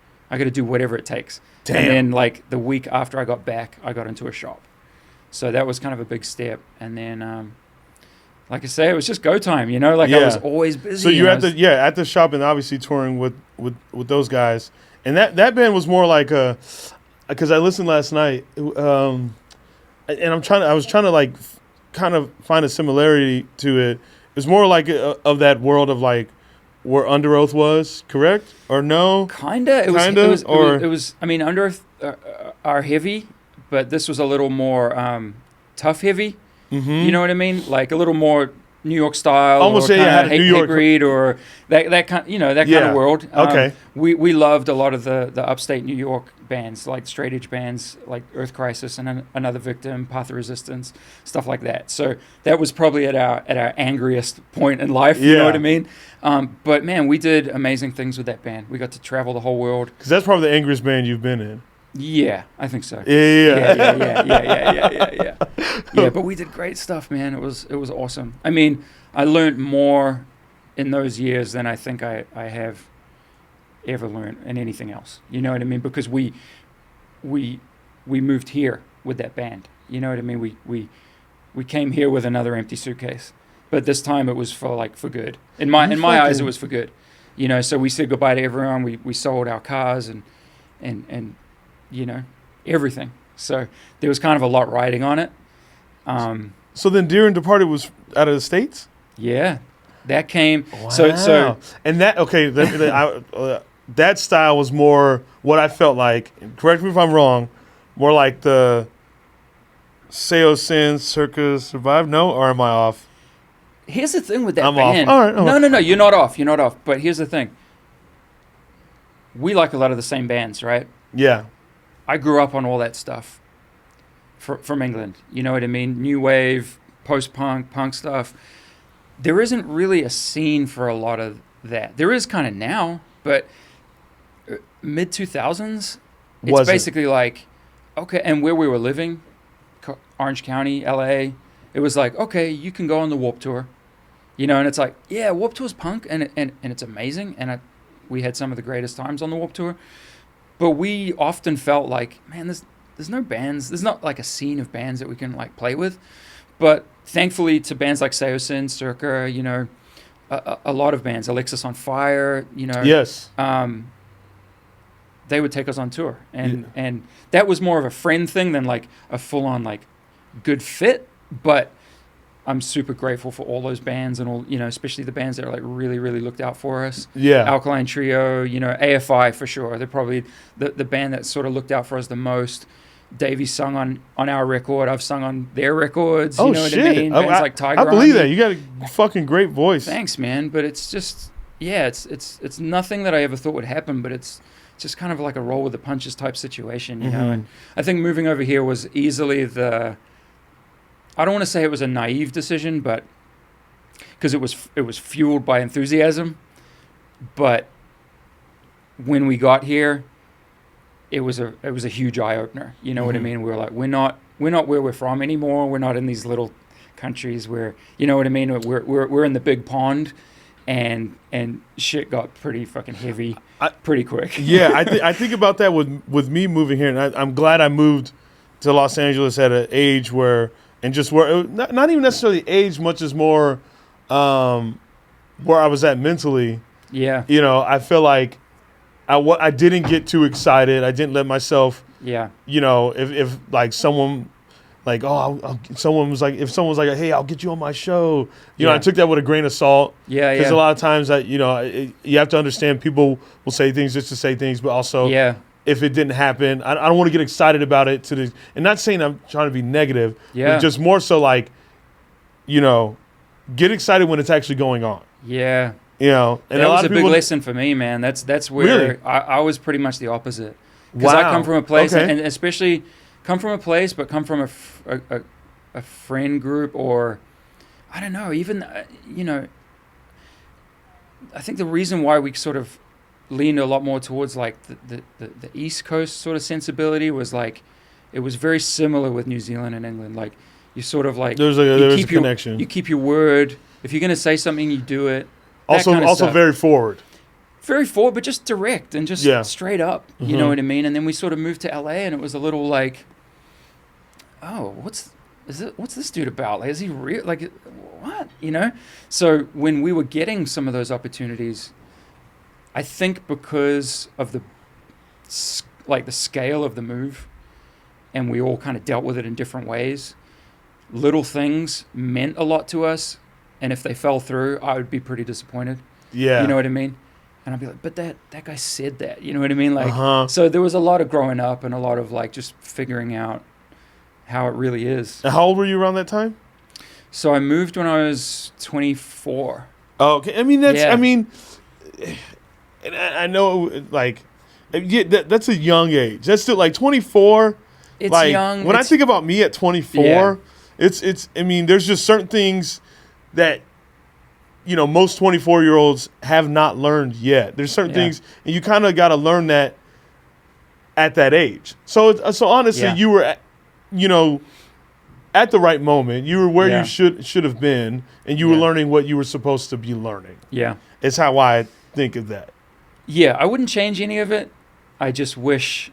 do whatever it takes. Damn. And then like the week after I got back, I got into a shop. So that was kind of a big step. And then, like I say, it was just go time, I was always busy. So you're at the shop and obviously touring with those guys. And that band was more like because I listened last night, and I was trying to like kind of find a similarity to it. It was more like of that world of like where Under Oath was, correct or no? Kinda. It was. I mean, Under Oath are heavy, but this was a little more tough heavy. Mm-hmm. You know what I mean? Like a little more New York style, almost say had New York Greed, or that kind, that kind of world. Okay. We loved a lot of the upstate New York bands, like straight edge bands, like Earth Crisis and Another Victim, Path of Resistance, stuff like that. So that was probably at our angriest point in life. You know what I mean? But man, we did amazing things with that band. We got to travel the whole world. Because that's probably the angriest band you've been in. Yeah, I think so. Yeah. Yeah, but we did great stuff, man. It was awesome. I mean, I learned more in those years than I think I have ever learned in anything else. You know what I mean? Because we moved here with that band. You know what I mean? We came here with another empty suitcase, but this time it was for good. In my eyes, it was for good. So we said goodbye to everyone. We sold our cars and everything. So there was kind of a lot riding on it. So then Dear and Departed was out of the States? Yeah. That came. Wow. So and that, okay, that style was more what I felt like, correct me if I'm wrong, more like the Seo Sin, Circa Survive, no? Or am I off? Here's the thing with that I'm band. Off. All right. No, you're not off. You're not off. But here's the thing. We like a lot of the same bands, right? Yeah. I grew up on all that stuff from England. You know what I mean? New wave, post-punk, punk stuff. There isn't really a scene for a lot of that. There is kind of now, but mid-2000s, it's basically like, okay, and where we were living, Orange County, LA, it was like, okay, you can go on the Warped Tour. And it's like, yeah, Warped Tour's punk, and it's amazing, and we had some of the greatest times on the Warped Tour. But we often felt like, man, bands. There's not like a scene of bands that we can like play with. But thankfully, to bands like Seosin, Circa, you know, a lot of bands, Alexis on Fire, you know, yes, they would take us on tour, and that was more of a friend thing than like a full on like good fit. But I'm super grateful for all those bands and all, you know, especially the bands that are like really, really looked out for us. Yeah. Alkaline Trio, you know, AFI for sure. They're probably the band that sort of looked out for us the most. Davey's sung on our record. I've sung on their records. You know shit. What I mean? Bands like Tiger I believe Army. that. You got a fucking great voice. Thanks, man. But it's just, yeah, it's nothing that I ever thought would happen, but it's just kind of like a roll with the punches type situation, you know? And I think moving over here was easily I don't want to say it was a naive decision, but because it was fueled by enthusiasm. But when we got here, it was a huge eye opener. You know what I mean? We were like, we're not where we're from anymore. We're not in these little countries where, you know what I mean? We're in the big pond, and shit got pretty fucking heavy pretty quick. Yeah, I think about that with me moving here, and I'm glad I moved to Los Angeles at an age where. And just where, not even necessarily age, much as more where I was at mentally. Yeah. You know, I feel like I didn't get too excited. I didn't let myself. Yeah. You know, if like someone, like someone was like, hey, I'll get you on my show. You know, I took that with a grain of salt. Yeah. Because a lot of times that you have to understand people will say things just to say things, but also if it didn't happen, I don't want to get excited about it and not saying I'm trying to be negative, but just more so like, you know, get excited when it's actually going on. Yeah. You know, and that was a big lesson for me, man. That's where really? I was pretty much the opposite. Because I come from a place, and especially come from a place, but come from a friend group, or I don't know, even, you know, I think the reason why we sort of leaned a lot more towards like the East Coast sort of sensibility was like it was very similar with New Zealand and England. Like you sort of like there's a connection. You keep your word. If you're going to say something, you do it. Also very forward. Very forward, but just direct and just straight up. You know what I mean? And then we sort of moved to LA, and it was a little like, oh, what's this dude about? Like, is he real? Like, what? You know? So when we were getting some of those opportunities, I think because of the scale of the move, and we all kind of dealt with it in different ways, little things meant a lot to us. And if they fell through, I would be pretty disappointed. Yeah. You know what I mean? And I'd be like, but that guy said that. You know what I mean? Like, so there was a lot of growing up and a lot of like just figuring out how it really is. And how old were you around that time? So I moved when I was 24. Oh, okay. I mean, and I know, like, that's a young age. That's still, like, 24. It's like, young. When I think about me at 24, it's. I mean, there's just certain things that, you know, most 24-year-olds have not learned yet. There's certain things, and you kind of got to learn that at that age. So honestly, you were, you know, at the right moment. You were where you should have been, and you were learning what you were supposed to be learning. Yeah. It's how I think of that. Yeah, I wouldn't change any of it. I just wish.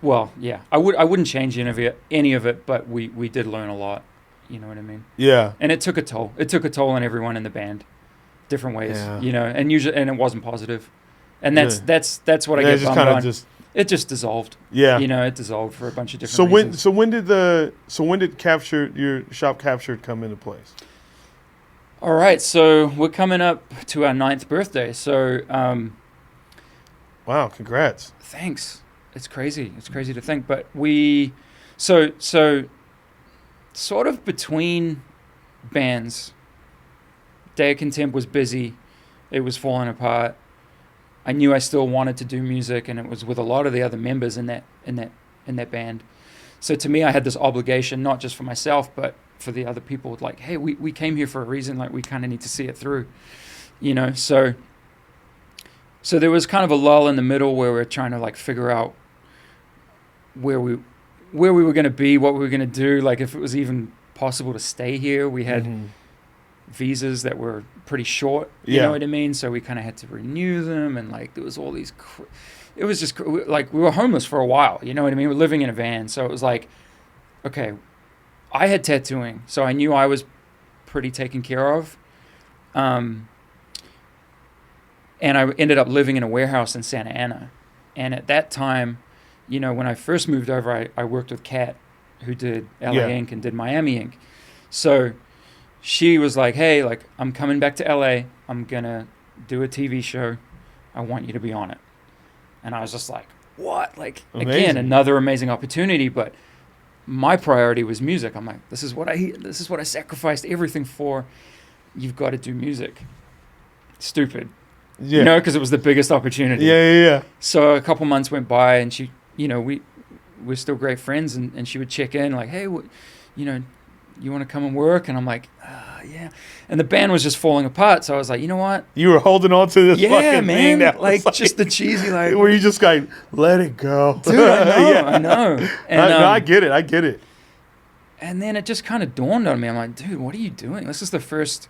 Well, yeah, I wouldn't change any of it, but we did learn a lot. You know what I mean? Yeah. And it took a toll. It took a toll on everyone in the band, different ways. Yeah. You know, and it wasn't positive, and that's what I get bummed on. It just dissolved. Yeah. You know, it dissolved for a bunch of different reasons. So when did your Shop Captured come into place? All right, so we're coming up to our 9th birthday. So, wow, congrats! Thanks. It's crazy. It's crazy to think, but so sort of between bands, Day of Contempt was busy. It was falling apart. I knew I still wanted to do music, and it was with a lot of the other members in that band. So to me, I had this obligation, not just for myself, but for the other people. Like, hey, we came here for a reason. Like, we kind of need to see it through, you know. So there was kind of a lull in the middle where we were trying to like figure out where we were going to be, what we were going to do, like if it was even possible to stay here. We had visas that were pretty short. You know what I mean? So we kind of had to renew them, and like there was all these. It was just like we were homeless for a while. You know what I mean? We're living in a van, so it was like, okay, I had tattooing, so I knew I was pretty taken care of. And I ended up living in a warehouse in Santa Ana. And at that time, you know, when I first moved over, I worked with Kat, who did LA Inc. and did Miami Inc. So she was like, hey, like, I'm coming back to LA. I'm going to do a TV show. I want you to be on it. And I was just like, what? Like, amazing. Again, another amazing opportunity. But my priority was music. I'm like, this is what I sacrificed everything for. You've got to do music. Stupid. Yeah. You know, because it was the biggest opportunity. Yeah. So a couple months went by, and she, you know, we're still great friends, and she would check in like, hey, you know, you want to come and work? And I'm like, yeah. And the band was just falling apart, so I was like, you know what? You were holding on to this fucking thing that like just the cheesy, like, where you just like, let it go. Dude, I know. And, no, I get it. And then it just kind of dawned on me. I'm like, dude, what are you doing? This is the first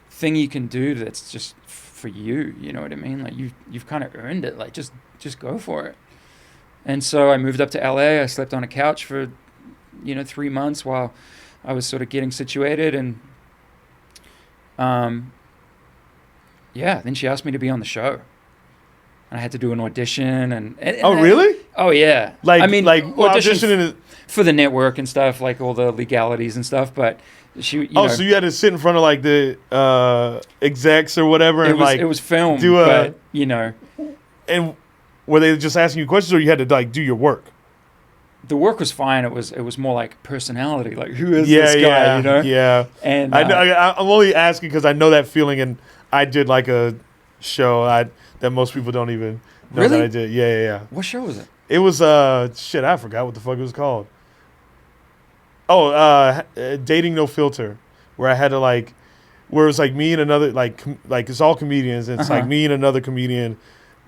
thing you can do that's just for you. You know what I mean? Like you've kind of earned it. Like just go for it. And so I moved up to LA. I slept on a couch for, 3 months while I was sort of getting situated. And then she asked me to be on the show. And I had to do an audition. And really? Oh yeah. Like auditioning for the network and stuff, like all the legalities and stuff. But she, so you had to sit in front of like the execs or whatever, and it was filmed. But. And were they just asking you questions, or you had to like do your work? The work was fine. It was more like personality, like who is this guy? You know? Yeah. And I'm only asking because I know that feeling, and I did like a show that most people don't even know that I did. Yeah. What show was it? It was I forgot what the fuck it was called. Oh, Dating No Filter, where I had to where it was like me and another like it's all comedians, and it's like me and another comedian,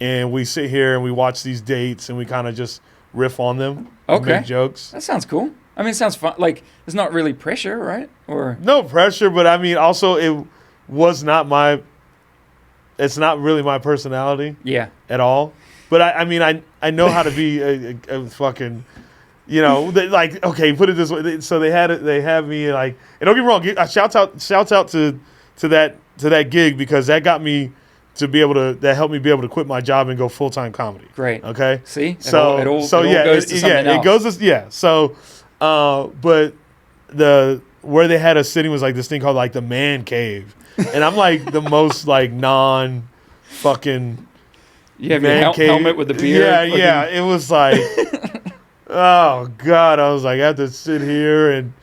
and we sit here and we watch these dates and we kind of just riff on them. Okay. Make jokes. That sounds cool. I mean, it sounds fun. Like there's not really pressure, right? Or no pressure, but I mean, also it was not my. It's not really my personality. Yeah. At all. But I know how to be a fucking. Okay, put it this way. So they have me like, and don't get me wrong. Shouts out to that gig, because that got me to be able to, that helped me be able to quit my job and go full-time comedy. Great. Okay. See. It all goes to something else. It goes to So, but where they had us sitting was like this thing called like the man cave, and I'm like the most like non fucking. You have your helmet with the beard. Yeah. It was like. Oh God! I was like, I have to sit here and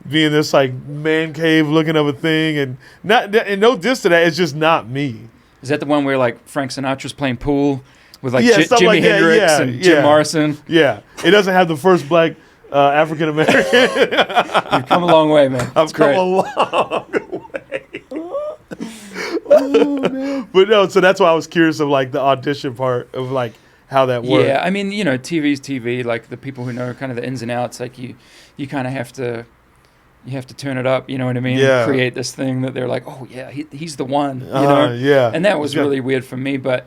be in this like man cave looking up a thing, and no diss to that. It's just not me. Is that the one where like Frank Sinatra's playing pool with like Jimi Hendrix and Jim Morrison? Yeah, it doesn't have the first black African American. You've come a long way, man. I've come a long way. Oh, man. But no, so that's why I was curious of like the audition part of like. How that works. Yeah, I mean, TV's TV. Like the people who know kind of the ins and outs, like you kind of have to turn it up. You know what I mean? Yeah. Create this thing that they're like, oh yeah, he's the one. You know? Yeah. And that was really weird for me, but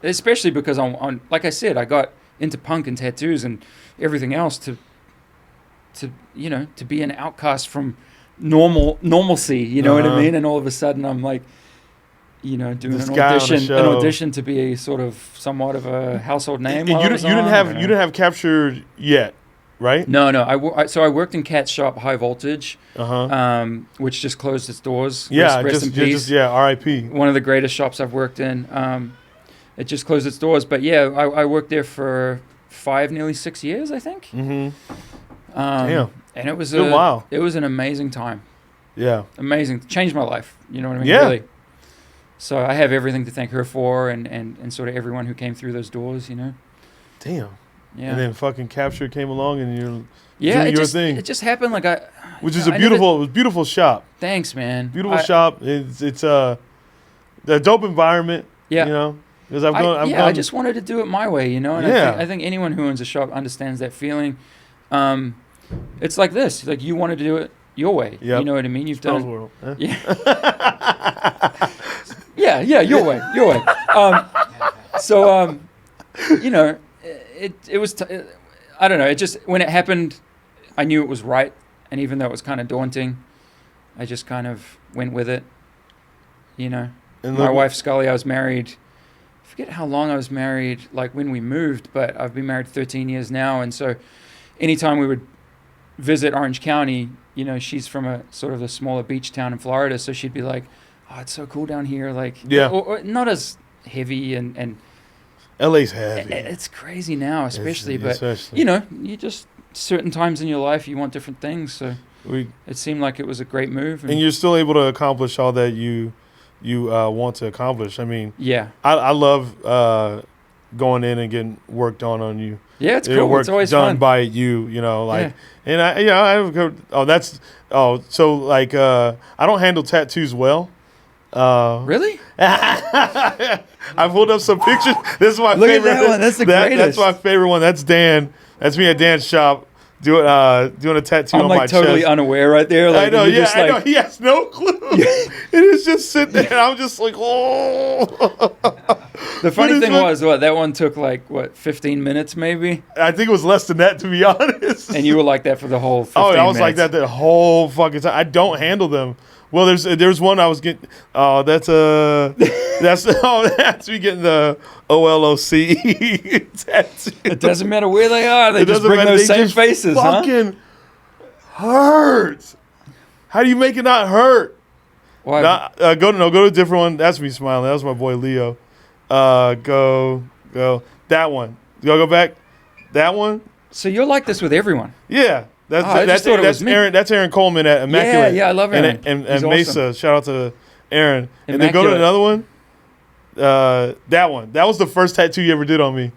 especially because on like I said, I got into punk and tattoos and everything else to be an outcast from normalcy. You know what I mean? And all of a sudden, I'm like. Doing an audition to be a sort of somewhat of a household name. You didn't have Captured yet, right? No. I worked in Kat's shop, High Voltage, which just closed its doors. Yeah, rest in peace. R.I.P. One of the greatest shops I've worked in. It just closed its doors, but yeah, I worked there for nearly 6 years, I think. Mm-hmm. Damn. And it was It was an amazing time. Yeah. Amazing. Changed my life. You know what I mean? Yeah. Really. So I have everything to thank her for, and sort of everyone who came through those doors, Damn. Yeah. And then fucking Capture came along, and you're doing your thing. It just happened like which is a beautiful shop. Thanks, man. Beautiful shop. It's a dope environment. Yeah. Because I just wanted to do it my way, And I think anyone who owns a shop understands that feeling. It's like this. Like you wanted to do it your way. Yep. You know what I mean? You've Spell's done World. Huh? Yeah. yeah, your way. So you know, it was I don't know, it just when it happened, I knew it was right, and even though it was kind of daunting, I just kind of went with it. You know, and my wife Scully, I was married. I forget how long I was married, like when we moved, but I've been married 13 years now, and so anytime we would visit Orange County, you know, she's from a sort of a smaller beach town in Florida, so she'd be like, "Oh, it's so cool down here," like, or not as heavy and LA's heavy. It's crazy now, especially, but you know, you just certain times in your life you want different things, so it seemed like it was a great move, and you're still able to accomplish all that you want to accomplish. I mean, yeah, I love going in and getting work done on you. Yeah, it's cool. Work it's always done fun. by you, you know, like, and I don't handle tattoos well. Really? I pulled up some pictures. This is my Look favorite. Look at that one. That's the greatest. That's my favorite one. That's Dan. That's me at Dan's shop doing a tattoo on my chest. I'm like totally unaware right there. Like, I know. Yeah, I know. He has no clue. It is just sitting there. And I'm just like, oh. The funny thing was, that one took 15 minutes maybe? I think it was less than that, to be honest. And you were like that for the whole 15 minutes? I was like that the whole fucking time. I don't handle them. Well, there's one I was getting. That's me getting the OLOC tattoo. It doesn't matter where they are. They just bring those same faces, huh? Fucking hurts. How do you make it not hurt? Why? Go to a different one. That's me smiling. That was my boy Leo. Go. That one. Go back. That one. So you're like this with everyone? Yeah. That's Aaron. That's Aaron Coleman at Immaculate. Yeah, I love Aaron. And Mesa. Awesome. Shout out to Aaron. Immaculate. And then go to another one. That one. That was the first tattoo you ever did on me.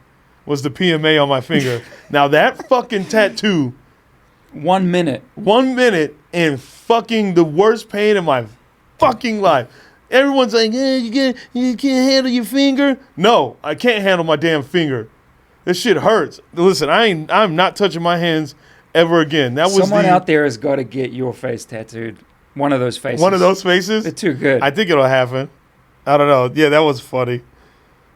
Was the PMA on my finger. Now that fucking tattoo. 1 minute. 1 minute and fucking the worst pain in my fucking life. Everyone's like, you can't handle your finger. No, I can't handle my damn finger. This shit hurts. Listen, I'm not touching my hands ever again. That was someone out there has got to get your face tattooed. One of those faces. One of those faces? They're too good. I think it'll happen. I don't know. Yeah, that was funny.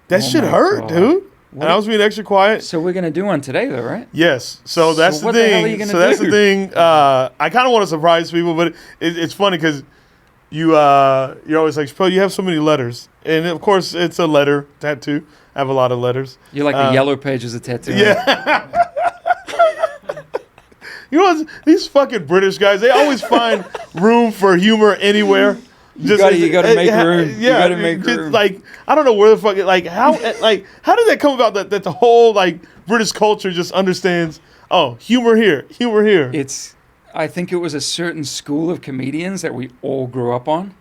That shit hurt, dude. And I was being extra quiet. So we're gonna do one today, though, right? Yes. So that's the thing. The hell are you gonna do? That's the thing. I kind of want to surprise people, but it's funny because you're always like, Shapel, you have so many letters, and of course it's a letter tattoo. I have a lot of letters. You're like the yellow pages of tattoo. Yeah. You know what? These fucking British guys, they always find room for humor anywhere. You got to make room. Yeah, you got to make room. Like, I don't know where the fuck, how did that come about that the whole British culture just understands? Oh, humor here. I think it was a certain school of comedians that we all grew up on.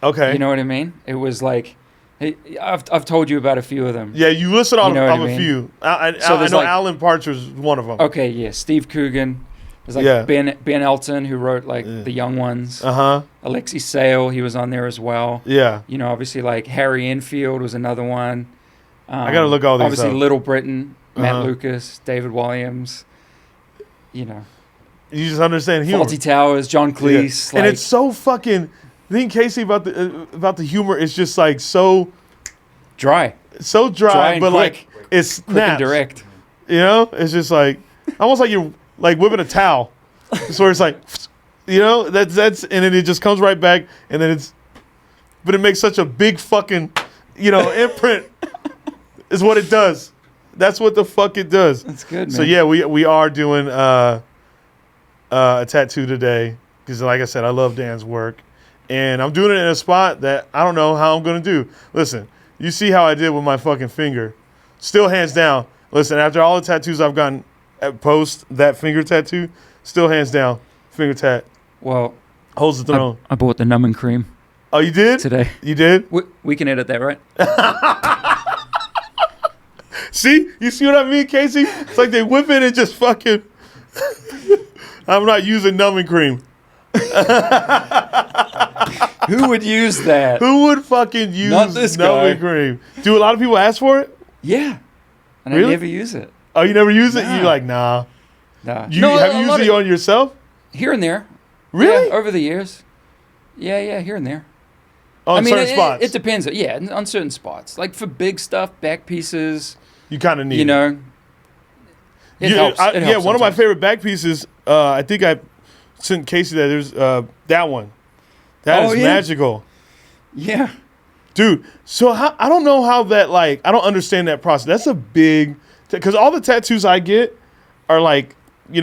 Okay, you know what I mean? It was like, hey, I've told you about a few of them. Yeah, you listed on a few. I know Alan Partridge is one of them. Okay, yeah, Steve Coogan. There's Ben Elton, who wrote The Young Ones. Alexi Sale, he was on there as well. Yeah. You know, obviously Harry Enfield was another one. I got to look all these obviously up. Little Britain, Matt Lucas, David Williams. You know. You just understand humor. Fawlty Towers, John Cleese. Yeah. And it's so fucking. The thing, Casey, about the humor is just so dry. So dry, but quick. It's quick and direct. You know, it's just almost like you're whipping a towel. It's where it's that's and then it just comes right back, and then but it makes such a big fucking imprint. Is what it does. That's what the fuck it does. That's good, man. So yeah, we are doing a tattoo today because, like I said, I love Dan's work, and I'm doing it in a spot that I don't know how I'm gonna do. Listen, you see how I did with my fucking finger. Still hands down. Listen, after all the tattoos I've gotten post that finger tattoo, still hands down finger tat. Well, holds the throne. I bought the numbing cream. Oh, you did? Today. You did? We can edit that, right? See? You see what I mean, Casey? It's like they whip it and just fucking... I'm not using numbing cream. Who would use that? Who would fucking use numbing cream? Do a lot of people ask for it? Yeah. And really? I never use it. Oh, you never use it? You're like, nah. Nah. Have you used it on yourself? Here and there. Really? Yeah, over the years. Yeah, here and there. On certain spots? It depends. Yeah, on certain spots. Like for big stuff, back pieces. You kind of need it. It helps. It helps one sometimes. of my favorite back pieces, I think I sent Casey that. There's that one. That is magical. Yeah. Dude, so I don't know how that, like, I don't understand that process. That's a big, because all the tattoos I get are like, you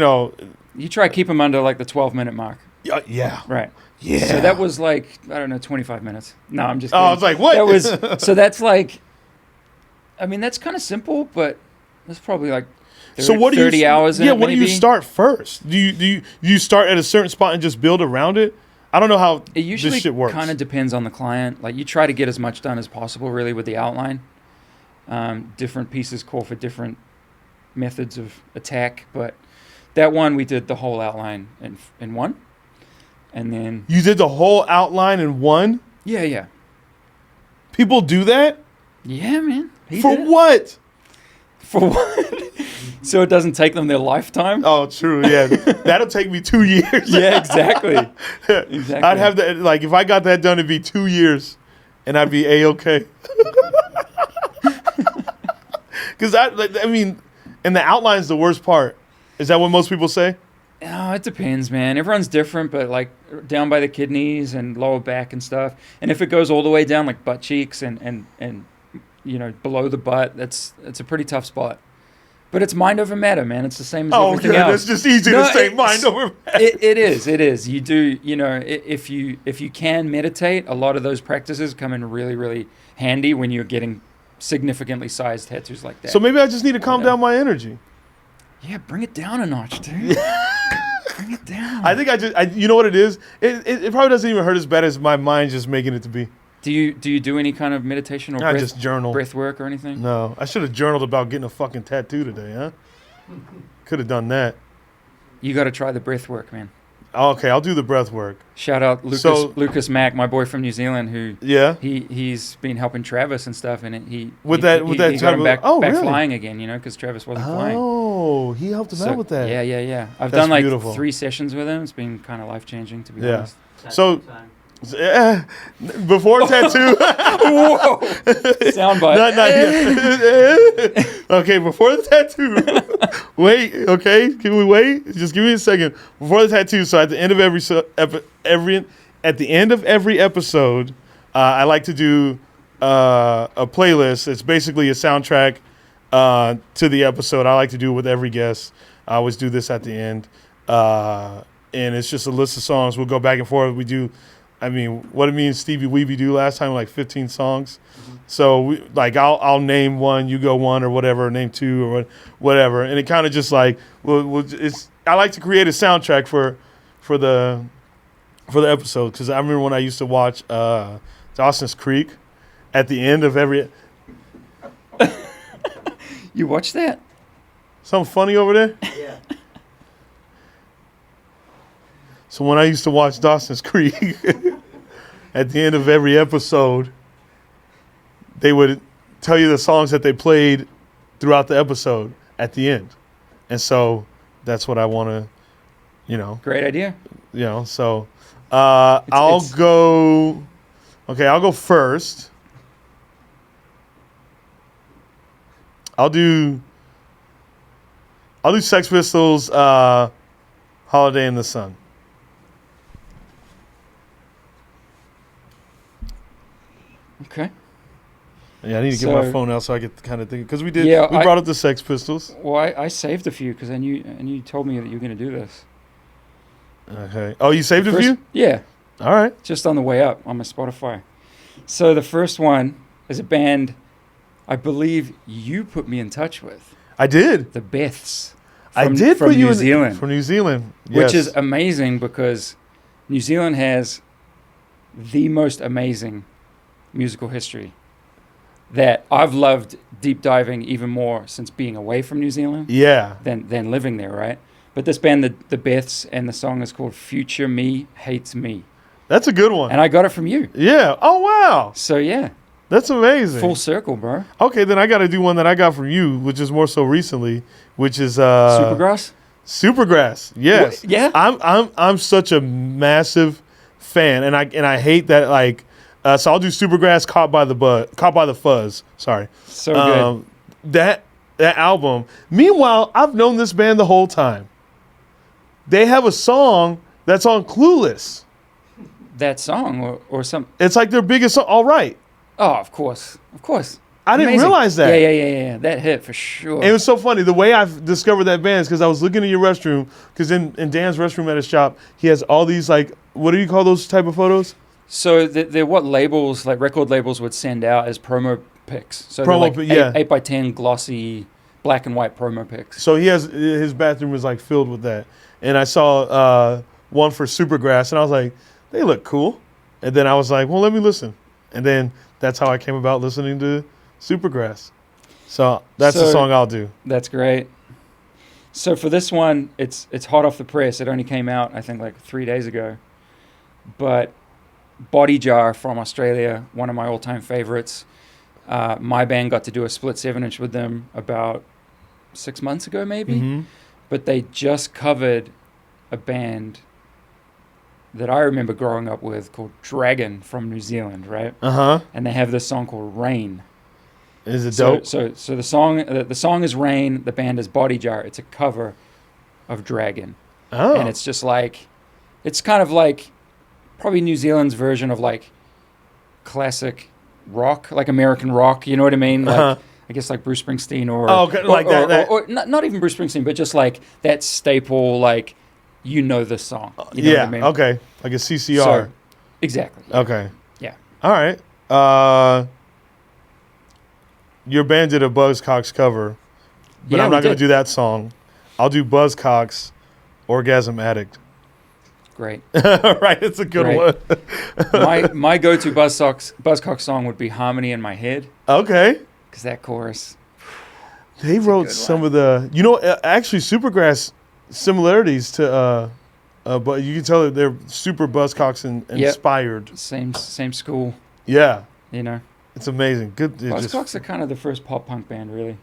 try to keep them under like the 12-minute mark. Yeah. Right. Yeah. So that was like, I don't know, 25 minutes. No, I'm just kidding. Oh, I was like, what? So that's like, I mean, that's kind of simple, but that's probably like 30 hours in it, what do you start first? Do you start at a certain spot and just build around it? I don't know how it usually this shit works. Kind of depends on the client. Like you try to get as much done as possible, really, with the outline. Different pieces call for different methods of attack, but that one we did the whole outline in one, and then you did the whole outline in one. Yeah. People do that. Yeah, man. For what? For what? So it doesn't take them their lifetime? Oh, true. Yeah, that'll take me 2 years. Yeah, exactly. I'd have that. Like, if I got that done, it'd be 2 years, and I'd be A-okay. Because I mean, and the outline's the worst part. Is that what most people say? Oh, it depends, man. Everyone's different, but like down by the kidneys and lower back and stuff. And if it goes all the way down, like butt cheeks and below the butt, that's a pretty tough spot. But it's mind over matter, man. It's the same as everything else. It's just easy to say mind over matter. It is. You do, if you can meditate, a lot of those practices come in really, really handy when you're getting significantly sized tattoos like that. So maybe I just need to calm down my energy. Yeah, bring it down a notch, dude. Bring it down. I think you know what it is? It probably doesn't even hurt as bad as my mind just making it to be. Do you do any kind of meditation or just journal, breath work or anything? No, I should have journaled about getting a fucking tattoo today, huh? Could have done that. You got to try the breath work, man. Okay, I'll do the breath work. Shout out Lucas Mack, my boy from New Zealand, who he's been helping Travis and stuff, and he got him back flying again, because Travis wasn't flying. Oh, he helped him out with that. Yeah. I've done like 3 sessions with him. It's been kind of life changing, to be honest. So. Before tattoo. Whoa! Soundbite. Okay, before the tattoo. Wait. Okay, can we wait? Just give me a second. Before the tattoo. So at the end of every episode, I like to do a playlist. It's basically a soundtrack to the episode. I like to do it with every guest. I always do this at the end, and it's just a list of songs. We'll go back and forth. We do. I mean, what did me and Stevie Weeby do last time? Like 15 songs. Mm-hmm. So I'll name one, you go one or whatever, name two or whatever, and it kind of just like I like to create a soundtrack for the episode, because I remember when I used to watch Dawson's Creek at the end of every. You watch that? Something funny over there? Yeah. So when I used to watch Dawson's Creek, at the end of every episode, they would tell you the songs that they played throughout the episode at the end. And so that's what I want to, Great idea. So I'll go first. I'll do Sex Pistols, Holiday in the Sun. Okay. Yeah, I need to get my phone out so I get kind of think, because we brought up the Sex Pistols. Well, I saved a few because you told me that you were going to do this. Okay. Oh, you saved a few? Yeah. All right. Just on the way up on my Spotify. So the first one is a band I believe you put me in touch with. I did. The Beths. I did from New Zealand. From New Zealand. Yes. Which is amazing, because New Zealand has the most amazing musical history that I've loved deep diving even more since being away from New Zealand. Yeah. Than living there, right? But this band, the Beths, and the song is called Future Me Hates Me. That's a good one. And I got it from you. Yeah. Oh, wow. So, yeah. That's amazing. Full circle, bro. Okay, then I got to do one that I got from you, which is more so recently, which is... Supergrass? Supergrass, yes. What? Yeah. I'm such a massive fan, and I hate that like. So I'll do Supergrass, Caught by the Fuzz. Sorry. So good. That album. Meanwhile, I've known this band the whole time. They have a song that's on Clueless. That song or some. It's like their biggest song. All right. Oh, of course. I didn't realize that. Yeah. That hit for sure. And it was so funny. The way I've discovered that band is because I was looking in your restroom, because in Dan's restroom at his shop, he has all these, like, what do you call those type of photos? So they're what labels, like record labels, would send out as promo pics. So Promo, they're like 8x10 glossy black and white promo pics. So his bathroom was like filled with that. And I saw one for Supergrass, and I was like, they look cool. And then I was like, well, let me listen. And then that's how I came about listening to Supergrass. So that's the song I'll do. That's great. So for this one, it's hot off the press. It only came out, I think, like 3 days ago. But Body Jar from Australia, one of my all-time favorites. My band got to do a split 7-inch with them about 6 months ago, maybe. Mm-hmm. But they just covered a band that I remember growing up with called Dragon from New Zealand, right? Uh-huh. And they have this song called Rain. Is it dope? So the song is Rain. The band is Body Jar. It's a cover of Dragon. Oh. And it's just like, it's kind of like probably New Zealand's version of like classic rock, like American rock. You know what I mean? Like, I guess like Bruce Springsteen or not even Bruce Springsteen, but just like that staple, like, you know this song. You know what I mean? Okay. Like a CCR. So, exactly. Okay. Yeah. All right. Your band did a Buzzcocks cover, but I'm not going to do that song. I'll do Buzzcocks, Orgasm Addict. Great. Right, it's a good one. my go-to Buzzcocks song would be Harmony in My Head. Okay. Because that chorus. They wrote some of the, actually Supergrass similarities to, but you can tell that they're super Buzzcocks inspired. Yep. Same school. Yeah. You know. It's amazing. Good. Buzzcocks are kind of the first pop punk band, really.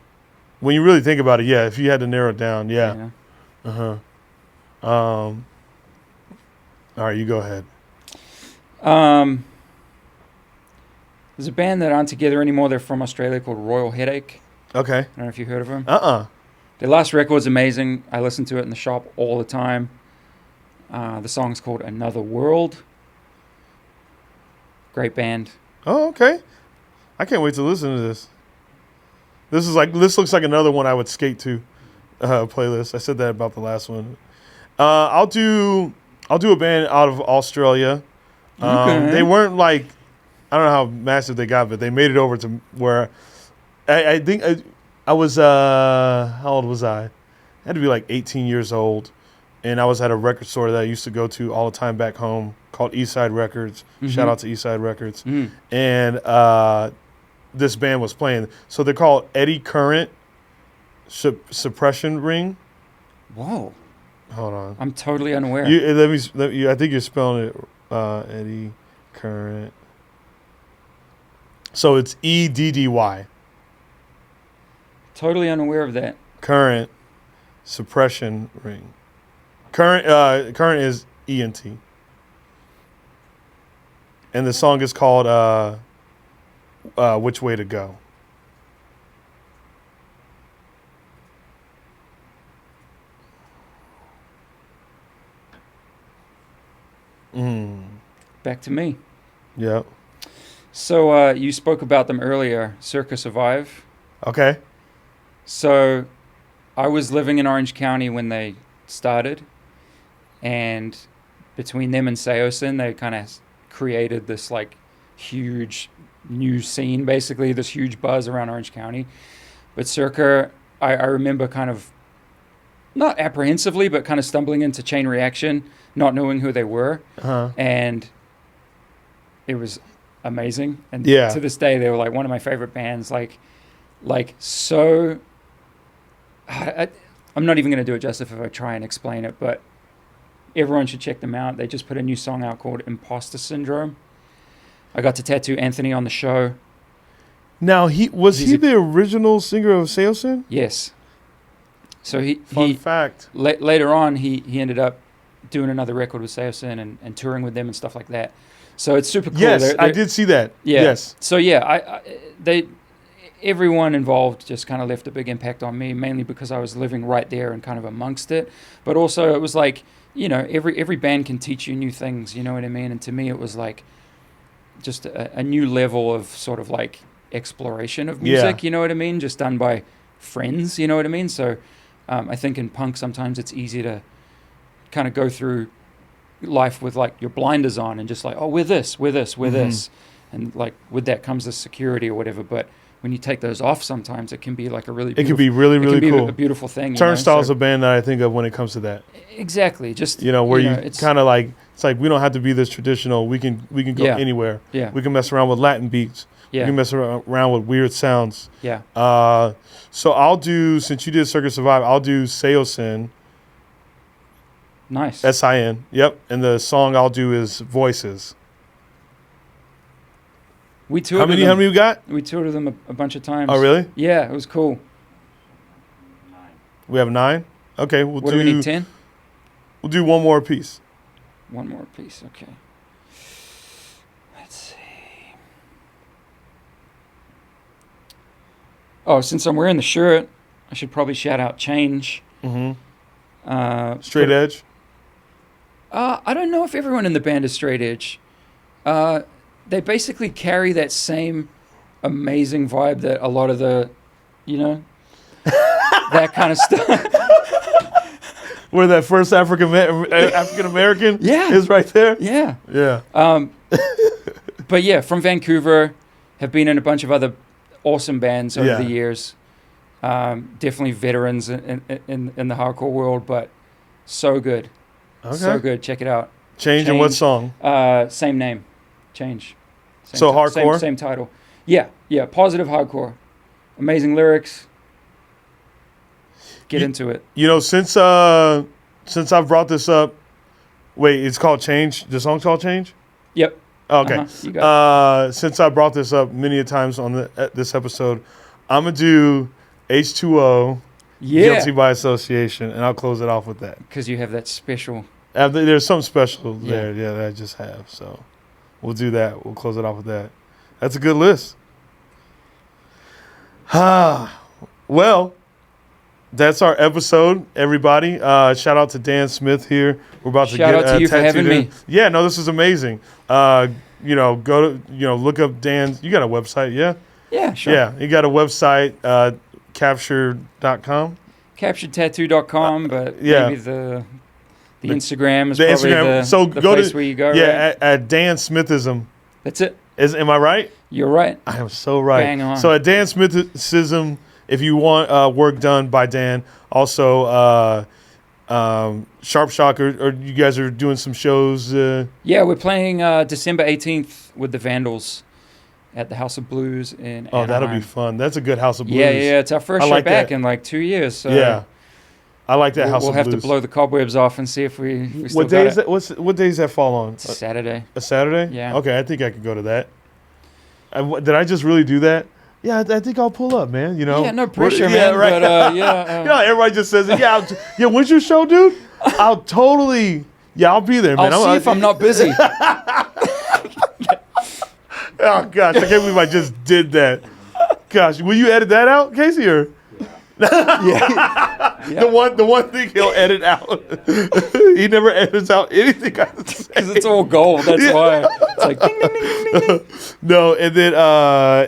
When you really think about it, yeah. If you had to narrow it down, yeah. You know? All right, you go ahead. There's a band that aren't together anymore. They're from Australia called Royal Headache. Okay. I don't know if you heard of them. Their last record's amazing. I listen to it in the shop all the time. The song's called Another World. Great band. Oh, okay. I can't wait to listen to this. This looks like another one I would skate to playlist. I said that about the last one. I'll do a band out of Australia. Okay. They weren't like, I don't know how massive they got, but they made it over to where I think I was how old was I? I had to be like 18 years old, and I was at a record store that I used to go to all the time back home called Eastside Records. Mm-hmm. Shout out to Eastside Records. Mm. And this band was playing. So they're called Eddy Current Suppression Ring. Whoa. Hold on. I'm totally unaware. I think you're spelling it Eddy Current. So it's EDDY. Totally unaware of that. Current Suppression Ring. Current is ENT. And the song is called Which Way to Go. Back to me. Yep. So you spoke about them earlier, Circa Survive. Okay. So I was living in Orange County when they started, and between them and Seosin, they kind of created this like huge new scene, basically this huge buzz around Orange County. But Circa, I remember kind of not apprehensively, but kind of stumbling into Chain Reaction, not knowing who they were. And it was amazing. And to this day, they were like one of my favorite bands. So I'm not even going to do it justice if I try and explain it, but everyone should check them out. They just put a new song out called Imposter Syndrome. I got to tattoo Anthony on the show. Now, was he the original singer of Seosin? Yes. So fact. Later on, he ended up doing another record with D.S.M and touring with them and stuff like that. So it's super cool. Yes, I did see that. Yeah. Yes. So everyone involved just kind of left a big impact on me, mainly because I was living right there and kind of amongst it. But also it was like, every band can teach you new things, you know what I mean? And to me, it was like just a new level of sort of like exploration of music, you know what I mean? Just done by friends, you know what I mean? So I think in punk sometimes it's easy to kind of go through life with like your blinders on and just like, oh, we're this, and like with that comes the security or whatever. But when you take those off, sometimes it can be like a really beautiful, it can be really cool, a beautiful thing. Turnstile's a band that I think of when it comes to that. Exactly, just where you kind of like, it's like we don't have to be this traditional. We can go anywhere. Yeah, we can mess around with Latin beats. Yeah, we can mess around with weird sounds. Yeah. So I'll do, since you did Circus Survive, I'll do Seosin. Nice. S-I-N. Yep. And the song I'll do is Voices. We toured How many you got? We toured with them a bunch of times. Oh, really? Yeah, it was cool. 9. We have 9? Okay. What do we need, 10? We'll do one more piece. One more piece, okay. Let's see. Oh, since I'm wearing the shirt, I should probably shout out Change. Mm-hmm. Straight Edge? I don't know if everyone in the band is straight edge. They basically carry that same amazing vibe that a lot of the, that kind of stuff. Where that first African American is right there? Yeah. Yeah. But yeah, from Vancouver, have been in a bunch of other awesome bands over the years. Definitely veterans in the hardcore world, but so good. Okay. So good. Check it out. Change and what song? Same name. Change. Hardcore? Same title. Yeah. Positive hardcore. Amazing lyrics. Get into it. Since I've brought this up, wait, it's called Change? The song's called Change? Yep. Okay. You got it. Since I brought this up many a times on this episode, I'm going to do H2O, Guilty by Association, and I'll close it off with that. Because you have that special... There's something special there, that I just have. So we'll do that. We'll close it off with that. That's a good list. Well, that's our episode, everybody. Shout out to Dan Smith here. We're about to shout out to you for having me. Yeah, no, this is amazing. Go to look up Dan's. You got a website, yeah? Yeah, sure. Yeah, you got a website, captured.com. Capturedtattoo.com, but maybe the Instagram is probably the go place where you go. Yeah, right? at Dan Smithism. That's it. Am I right? You're right. I am so right. Bang on. So at Dan Smithism, if you want work done by Dan, also Sharp Shock, or you guys are doing some shows. Yeah, we're playing December 18th with the Vandals at the House of Blues in Anaheim. That'll be fun. That's a good House of Blues. Yeah, it's our first show back in like 2 years. So yeah, I like that House of Blues. We'll have to blow the cobwebs off and see if we still what day is that? What day does that fall on? It's Saturday. A Saturday? Yeah. Okay, I think I could go to that. Did I just really do that? Yeah, I think I'll pull up, man. Yeah, no pressure, man. Yeah, right. But, yeah, everybody just says it. Yeah, when's your show, dude? I'll totally. Yeah, I'll be there, man. I'll see if I'm not busy. Oh gosh, I can't believe I just did that. Gosh, will you edit that out, Casey? Or yeah. The one thing he'll edit out. He never edits out anything I say. Because it's all gold. That's why. It's like ding, ding, ding, ding, ding. No, and then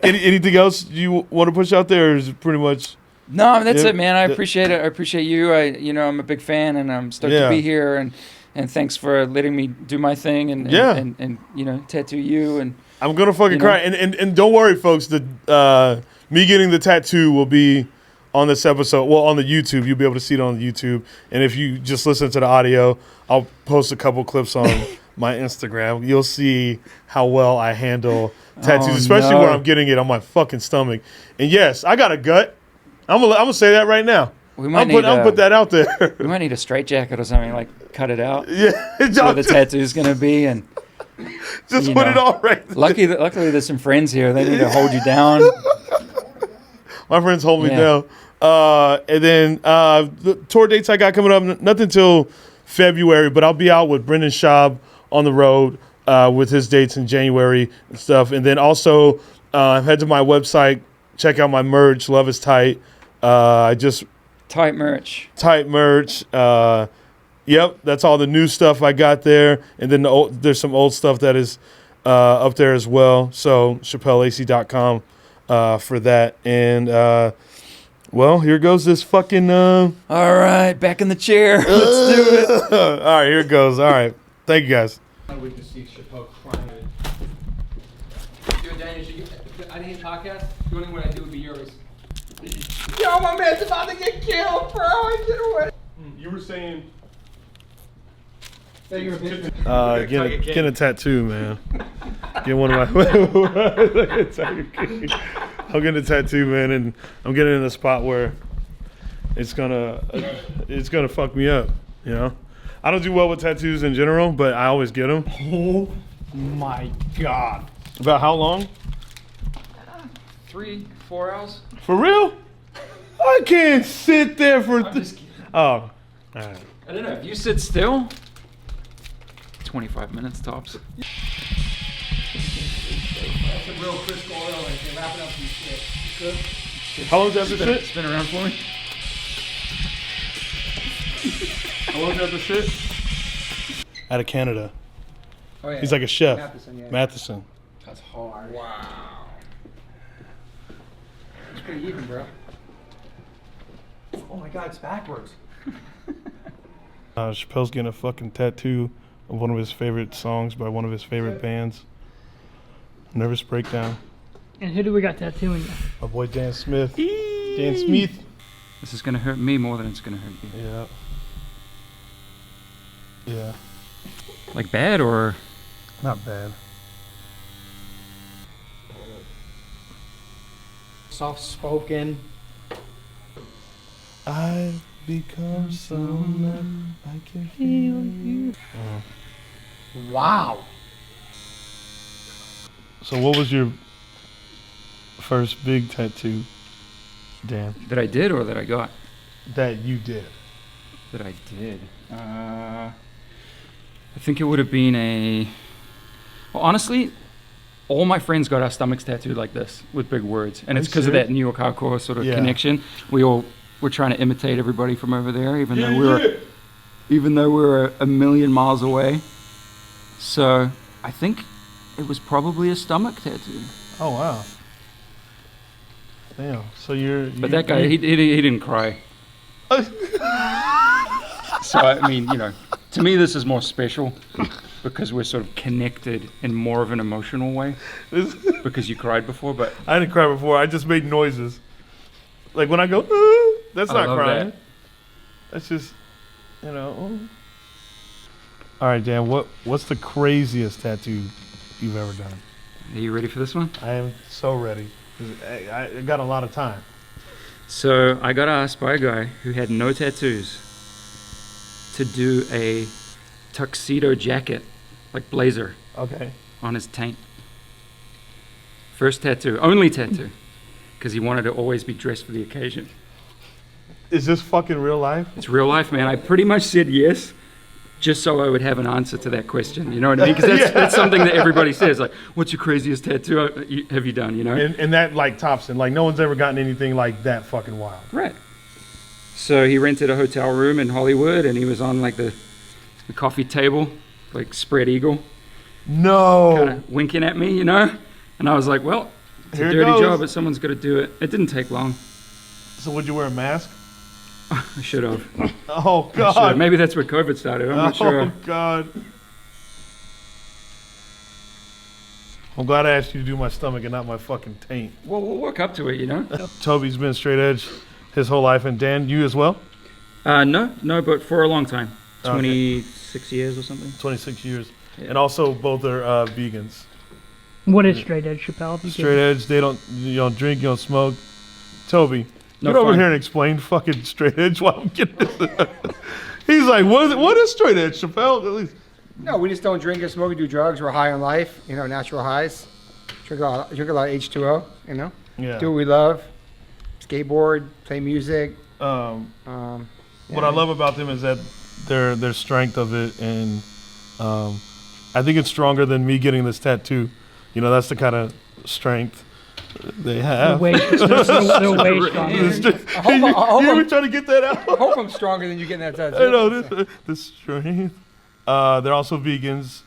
anything else you want to push out there? Or is it pretty much? No, that's it, man. I appreciate it. I appreciate you. I'm a big fan, and I'm stoked to be here. And thanks for letting me do my thing and tattoo you. And I'm gonna fucking cry. And don't worry, folks. Me getting the tattoo will be on this episode. Well, on the YouTube, you'll be able to see it on the YouTube. And if you just listen to the audio, I'll post a couple clips on my Instagram. You'll see how well I handle tattoos, especially when I'm getting it on my fucking stomach. And yes, I got a gut. I'm gonna say that right now. I'll put that out there. We might need a straitjacket or something, like cut it out. Yeah, where the tattoo's gonna be, and just put it all right there. Luckily, there's some friends here. They need to hold you down. My friends hold me down. And then the tour dates I got coming up, nothing till February, but I'll be out with Brendan Schaub on the road with his dates in January and stuff. And then also head to my website, check out my merch. Love is tight. Tight merch. Yep, that's all the new stuff I got there. And then there's some old stuff that is up there as well. So shapelac.com for that. And well, here goes this fucking all right, back in the chair. Let's do it. All right, here it goes. All right. Thank you guys. We can see Shapel crying. Dude, Daniel, I didn't podcast. The only one I do would be yours. Yo, my man's about to get killed, bro. I get away. You were saying You're a bitch. get a tattoo, man. Get one of my I'm getting a tattoo, man, and I'm getting in a spot where it's gonna fuck me up, you know. I don't do well with tattoos in general, but I always get them. Oh my god. About how long? 3-4 hours. For real? I can't sit there for. Oh, all right. I don't know. If you sit still, 25 minutes tops. That's a real Chris Coyle right there, wrapping up some shit. Good. How long does that sit? Spin around for me. How long does that sit? Out of Canada. Oh, yeah. He's like a chef. Matheson. That's hard. Wow. It's pretty even, bro. Oh my god, it's backwards. Chappelle's getting a fucking tattoo of one of his favorite songs by one of his favorite bands. Nervous Breakdown. And who do we got tattooing you? My boy Dan Smith. Dan Smith. This is gonna hurt me more than it's gonna hurt you. Yeah. Yeah. Like bad or? Not bad. Soft spoken. I've become someone I can feel you. Wow. So what was your first big tattoo, Dan? That I did or that I got? That you did. That I did. I think it would have been well, honestly, all my friends got our stomachs tattooed like this with big words. And it's because of that New York hardcore sort of connection. We all were trying to imitate everybody from over there, even though we were a million miles away. So I think it was probably a stomach tattoo. Oh, wow. Damn. So But that guy, he didn't cry. So, I mean, you know, to me this is more special because we're sort of connected in more of an emotional way because you cried before, but... I didn't cry before. I just made noises. Like when I go, that's not crying. That's just, you know. All right, Dan, what's the craziest tattoo you've ever done? Are you ready for this one? I am so ready. I got a lot of time. So I got asked by a guy who had no tattoos to do a tuxedo jacket, like blazer, on his taint. First tattoo, only tattoo, because he wanted to always be dressed for the occasion. Is this fucking real life? It's real life, man. I pretty much said yes, just so I would have an answer to that question. You know what I mean? Because that's something that everybody says. Like, what's your craziest tattoo have you done? You know? And that like tops it. Like no one's ever gotten anything like that fucking wild. Right. So he rented a hotel room in Hollywood, and he was on like the coffee table, like spread eagle. No. Kind of winking at me, you know? And I was like, well, it's a dirty job, but someone's got to do it. It didn't take long. So would you wear a mask? I should have. Oh, God. Maybe that's where COVID started. I'm not sure. Oh, God. I'm glad I asked you to do my stomach and not my fucking taint. Well, we'll work up to it, you know? Toby's been straight edge his whole life. And Dan, you as well? No, but for a long time. 26 years or something. 26 years. Yeah. And also both are vegans. What is straight edge, Shapel? Straight edge, you don't drink, you don't smoke. Toby, get over here and explain fucking straight edge while I'm getting this. He's like, what is straight edge, Shapel? At least. No, we just don't drink or smoke or do drugs. We're high on life, you know, natural highs. Drink a lot of H2O, you know? Yeah. Do what we love. skateboard, play music. What I love about them is that their strength of it, and I think it's stronger than me getting this tattoo. You know, that's the kind of strength they have. They're way stronger. You trying to get that out? I hope I'm stronger than you getting that tattoo. I know the strength. They're also vegans.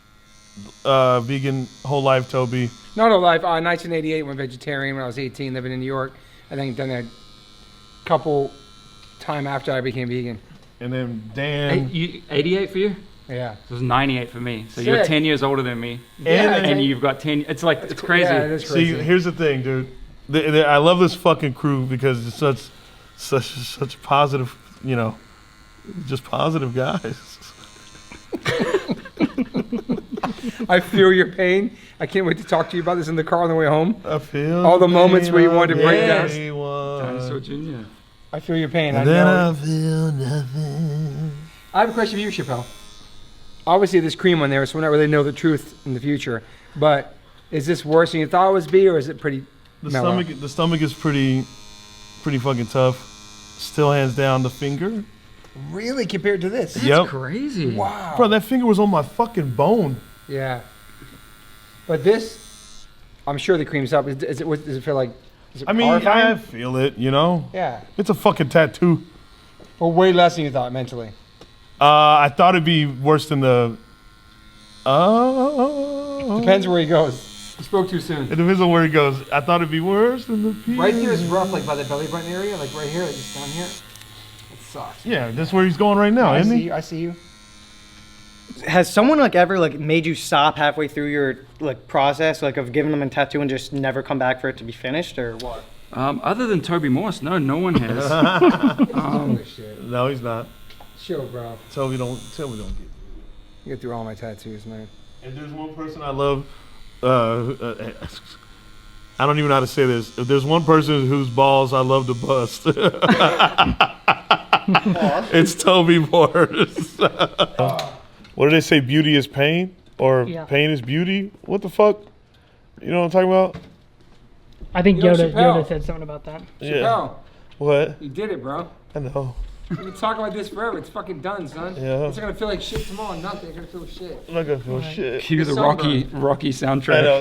Vegan whole life, Toby. Not whole life. 1988, went vegetarian when I was 18, living in New York. I think done that couple time after I became vegan. And then Dan. 88 for you? Yeah. It was 98 for me. So Sick. you're 10 years older than me. And you've got 10. It's like, it's crazy. Yeah, it is crazy. See, here's the thing, dude. I love this fucking crew because it's such positive, you know, just positive guys. I feel your pain. I can't wait to talk to you about this in the car on the way home. I feel all the moments where you wanted to break down. Dinosaur Jr. I feel your pain. And then I feel nothing. I have a question for you, Shapel. Obviously, there's cream on there, so we don't really know the truth in the future. But is this worse than you thought it would be, or is it pretty mellow? The stomach is pretty fucking tough. Still hands down the finger. Really, compared to this? That's crazy. Wow. Bro, that finger was on my fucking bone. Yeah. But this, I'm sure the cream's up. Does it feel like? Is it horrifying? I feel it. You know. Yeah. It's a fucking tattoo. Well, way less than you thought mentally. I thought it'd be worse than the. Depends where he goes. You spoke too soon. It depends on where he goes. I thought it'd be worse than the. Right here is rough, like by the belly button area, like right here, like just down here. It sucks. Yeah, that's where he's going right now, isn't he? I see you. Has someone like ever like made you stop halfway through your like process, like of giving them a tattoo and just never come back for it to be finished, or what? Other than Toby Morse, no one has. No, he's not. Chill, bro. Toby don't get. You get through all my tattoos, man. And there's one person I love. I don't even know how to say this. If there's one person whose balls I love to bust, it's Toby Morse. What do they say? Beauty is pain, or pain is beauty? What the fuck? You know what I'm talking about? I think Yo, Yoda said something about that. Yeah. Shapel, What? you did it, bro. I know. We can talk about this forever. It's fucking done, son. Yeah. It's not gonna feel like shit tomorrow. Nothing. It's gonna feel shit. I'm not gonna feel shit. Cue the Rocky soundtrack. I know.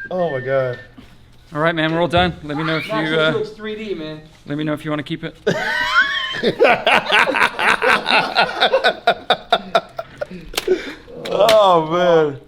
Oh my god. All right, man, we're all done. Let me know if Actually, you. it looks 3D, man. Let me know if you want to keep it. Oh man.